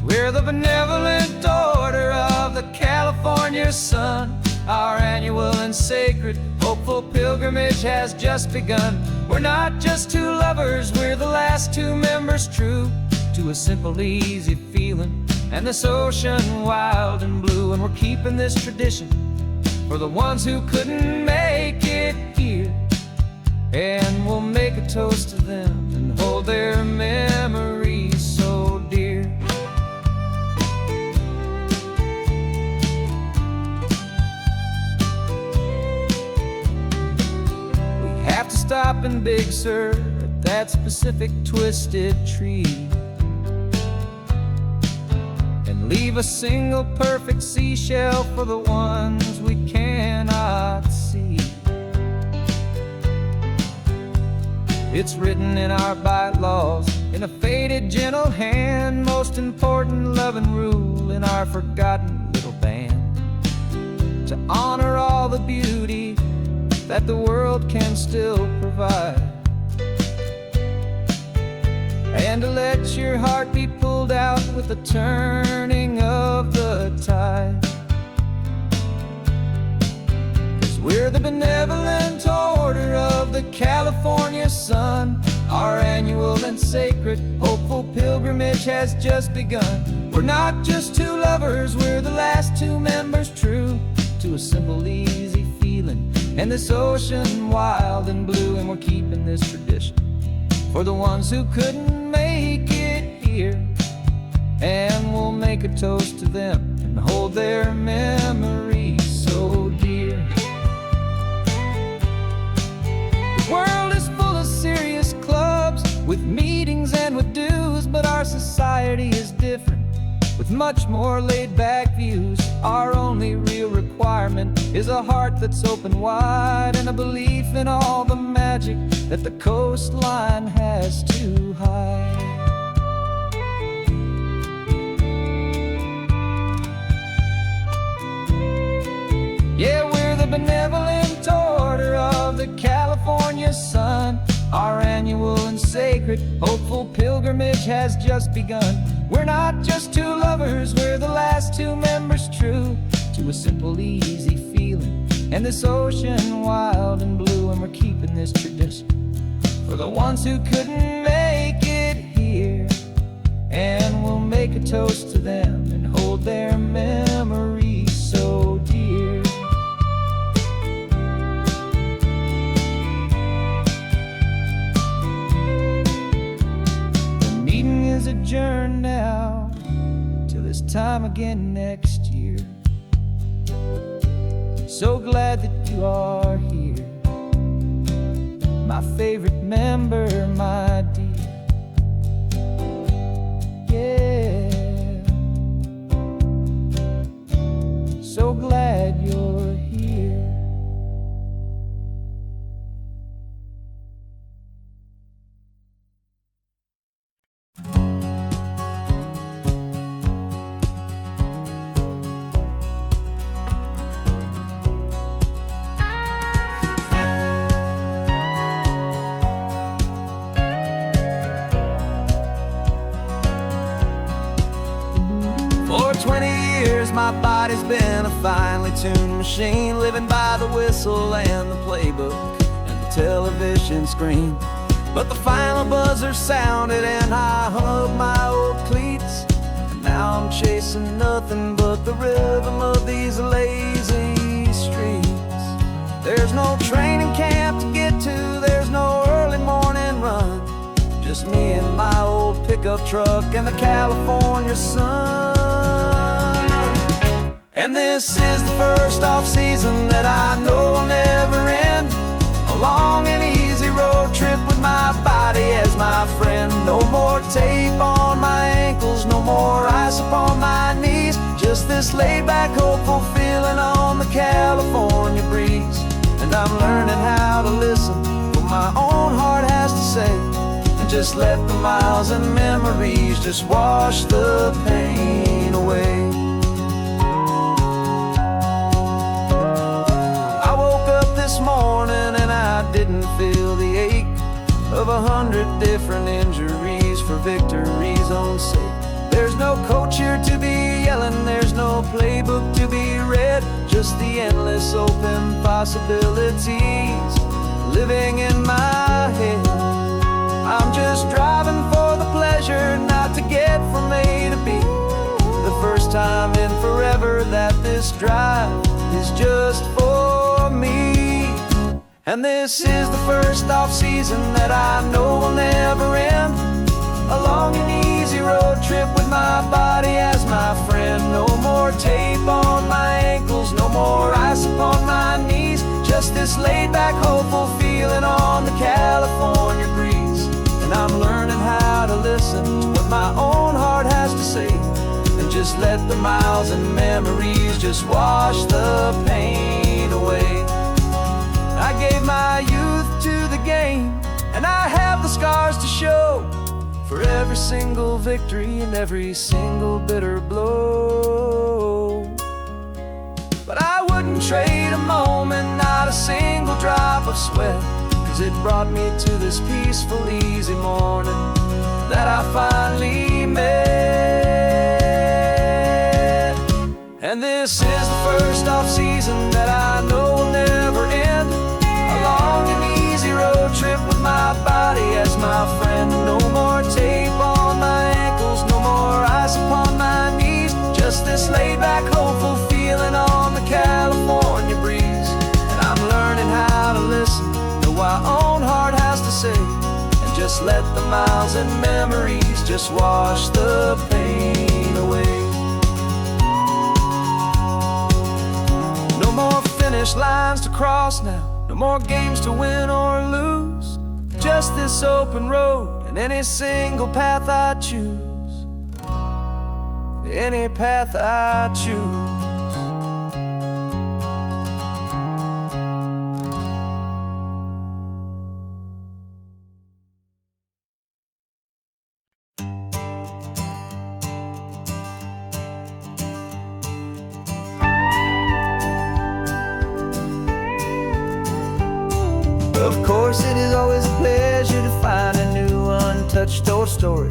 We're the benevolent order of the California sun. Our annual and sacred hopeful pilgrimage has just begun. We're not just two lovers, we're the last two members true to a simple, easy feeling and this ocean wild and blue. And we're keeping this tradition for the ones who couldn't make it here, and we'll make a toast to them and hold their memories so dear. Have to stop in Big Sur at that specific twisted tree and leave a single perfect seashell for the ones we cannot see. It's written in our bylaws in a faded gentle hand, most important love and rule in our forgotten little band, to honor all the beauty that the world can still provide, and to let your heart be pulled out with the turning of the tide. 'Cause we're the benevolent order of the California sun. Our annual and sacred hopeful pilgrimage has just begun. We're not just two lovers, we're the last two members true to a simple, easy feeling and this ocean wild and blue. And we're keeping this tradition for the ones who couldn't make it here, and we'll make a toast to them and hold their memories so dear. The world is full of serious clubs with meetings and with dues, but our society is different with much more laid-back views. Our only real requirement is a heart that's open wide and a belief in all the magic that the coastline has to hide. Yeah, we're the benevolent order of the California sun. Our annual and sacred hopeful pilgrimage has just begun. We're not just two lovers, we're the last two members true to a simple, easy feeling and this ocean wild and blue. And we're keeping this tradition for the ones who couldn't make it here, and we'll make a toast to them and hold their memories so dear. The meeting is adjourned now till this time again next year. So glad that you are here, my favorite member, my dear. Yeah, so glad you're here. For 20 years my body's been a finely tuned machine, living by the whistle and the playbook and the television screen. But the final buzzer sounded and I hung up my old cleats, and now I'm chasing nothing but the rhythm of these lazy streets. There's no training camp to get to, there's no early morning run, just me and my old pickup truck and the California sun. this is the first off-season that I know will never end. A long and easy road trip with my body as my friend. No more tape on my ankles, no more ice upon my knees. Just this laid-back, hopeful feeling on the California breeze. And I'm learning how to listen to what my own heart has to say, and just let the miles and memories just wash the pain away. I woke up this morning and I didn't feel the ache of 100 different injuries for victory's own sake. There's no coach here to be yelling, there's no playbook to be read, just the endless open possibilities living in my head. I'm just driving for the pleasure, not to get from A to B. The first time in forever that this drive is just for me. And this is the first off-season that I know will never end. A long and easy road trip with my body as my friend. No more tape on my ankles, no more ice upon my knees. Just this laid-back, hopeful feeling on the California breeze. And I'm learning how to listen to what my own heart has to say, and just let the miles and memories just wash the pain away. I gave my youth to the game, and I have the scars to show for every single victory and every single bitter blow. But I wouldn't trade a moment, not a single drop of sweat, 'cause it brought me to this peaceful, easy morning that I finally met. And this is the first off-season that I know will never end. A long and easy road trip with my body as my friend. No more tape on my ankles, no more ice upon my knees. Just this laid-back, hopeful feeling on the California breeze. And I'm learning how to listen to what my own heart has to say, and just let the miles and memories just wash the pain away. No more finish lines to cross now, no more games to win or lose. Just this open road and any single path I choose. Any path I choose. Of course, it is always a pleasure to find a new untouched old story.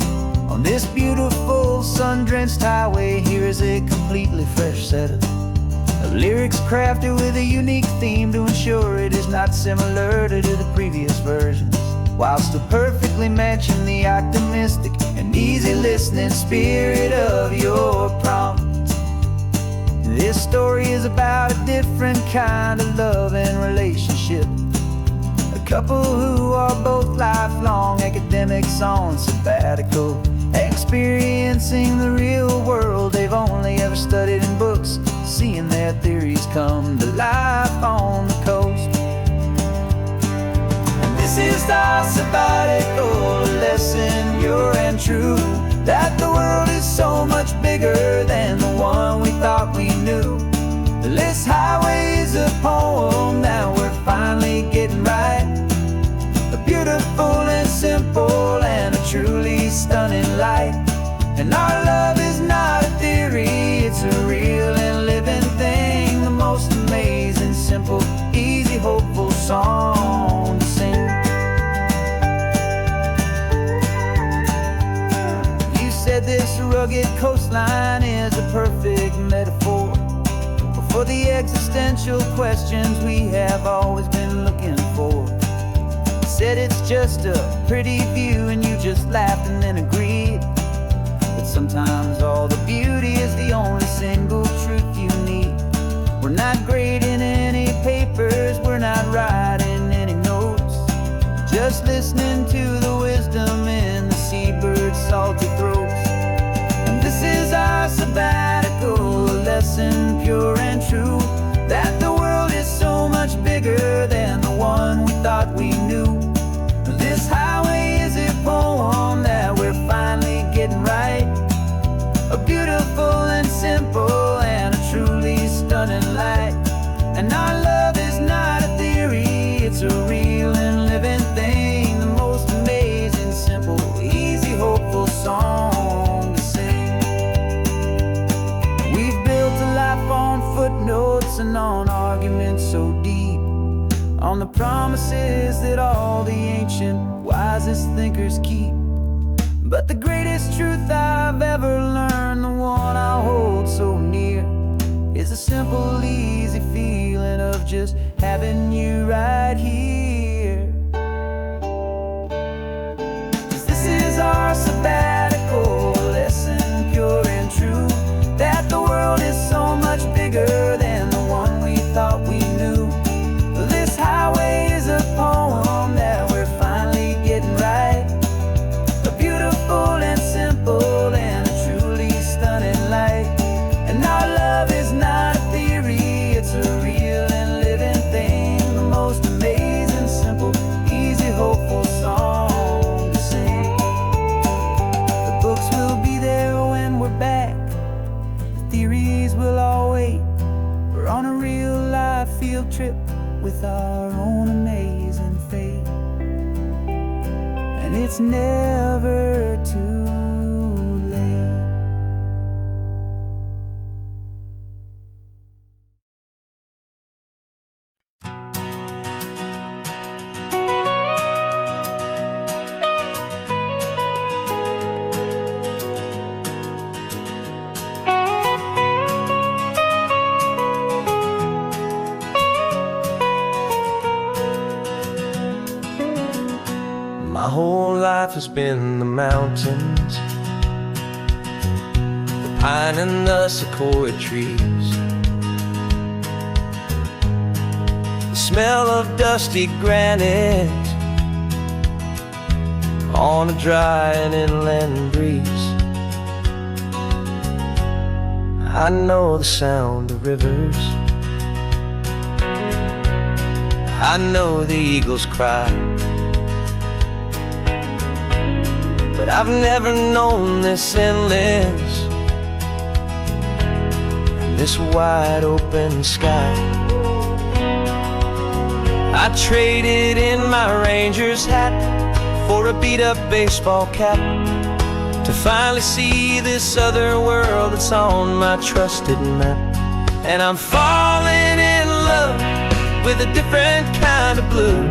On this beautiful sun-drenched highway, here is a completely fresh set of lyrics crafted with a unique theme to ensure it is not similar to the previous versions, while still perfectly matching the optimistic and easy listening spirit of your prompt. This story is about a different kind of love and relationship. A couple who are both lifelong academics on sabbatical, experiencing the real world they've only ever studied in books, seeing their theories come to life on the coast. And this is our sabbatical lesson, pure and true, that the world is so much bigger than the one we thought we knew. This highway is a poem that we're finally getting right. A beautiful and simple and a truly stunning light. And our love is not a theory, it's a real and living thing. The most amazing, simple, easy, hopeful song to sing. You said this rugged coastline is a perfect metaphor for the existential questions we have always been looking for. Said it's just a pretty view and you just laughed and then agreed. But sometimes all the beauty is the only single truth you need. We're not grading any papers, we're not writing any notes, just listening to the wisdom in the seabird's salty throats. And this is our sabbatical lesson, pure and focusing on arguments so deep, on the promises that all the ancient wisest thinkers keep. But the greatest truth I've ever learned, the one I hold so near, is a simple, easy feeling of just having you right here. 'Cause this is our sabbatical lesson, pure and true, that the world is so much bigger than the one we thought we knew. This highway is a poem that we're finally getting right, a beautiful and simple and a truly stunning light. And our love is not a theory, it's a real and living thing, the most amazing, simple, easy, hopeful song to sing. The books will be there when we're back, the theories will all wait. We're on a real life field trip with our own amazing fate, and it's never too late. My whole life has been the mountains, the pine and the sequoia trees, the smell of dusty granite on a dry and inland breeze. I know the sound of rivers, I know the eagles cry, but I've never known this endless and this wide open sky. I traded in my Ranger's hat for a beat-up baseball cap to finally see this other world that's on my trusted map. And I'm falling in love with a different kind of blue,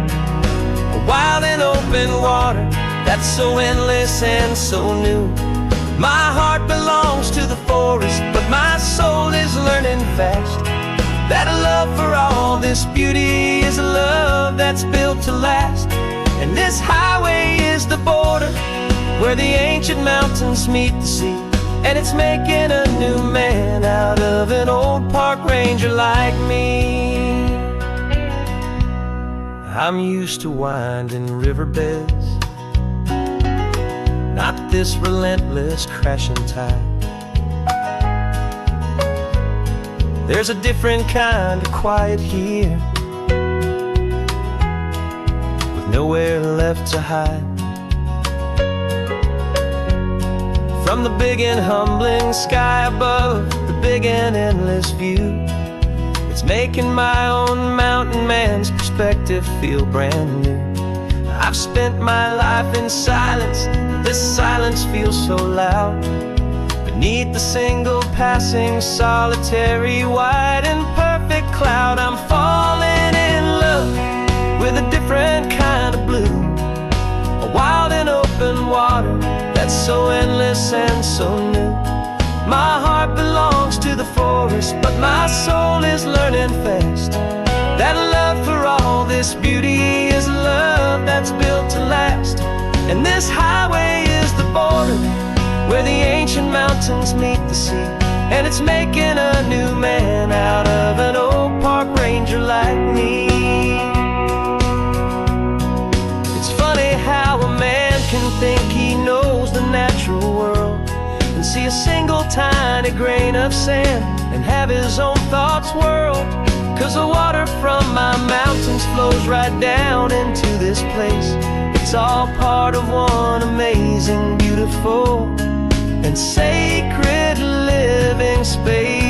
a wild and open water that's so endless and so new. My heart belongs to the forest, but my soul is learning fast that a love for all this beauty is a love that's built to last. And this highway is the border where the ancient mountains meet the sea, and it's making a new man out of an old park ranger like me. I'm used to winding riverbeds, not this relentless crashing tide. There's a different kind of quiet here, with nowhere left to hide. From the big and humbling sky above, the big and endless view, it's making my own mountain man's perspective feel brand new. I've spent my life in silence, this silence feels so loud. Beneath the single passing solitary white and perfect cloud, I'm falling in love with a different kind of blue, a wild and open water that's so endless and so new. My heart belongs to the forest, but my soul is learning fast that love for all this beauty is love that's built to last. And this highway is the border where the ancient mountains meet the sea, and it's making a new man out of an old park ranger like me. It's funny how a man can think he knows the natural world and see a single tiny grain of sand and have his own thoughts whirled. 'Cause the water from my mountains flows right down into this place. It's all part of one amazing, beautiful, and sacred living space.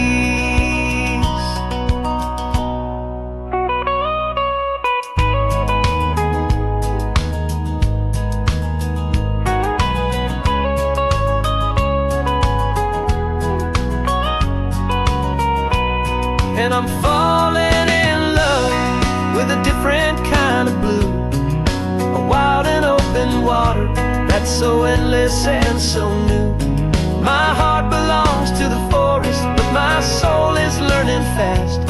And I'm falling in love with a different kind of blue, a wild and open water that's so endless and so new. My heart belongs to the forest, but my soul is learning fast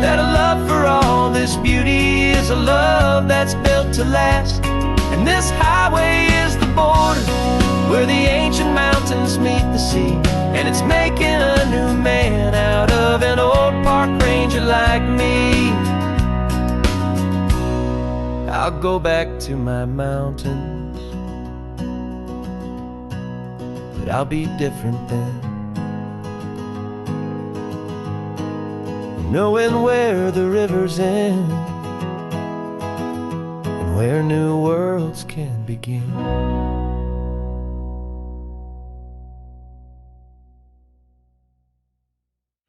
that a love for all this beauty is a love that's built to last. And this highway is the border where the ancient mountains meet the sea, and it's making a new man out of an old park ranger like me. I'll go back to my mountains, but I'll be different then, knowing where the rivers end and where new worlds can begin.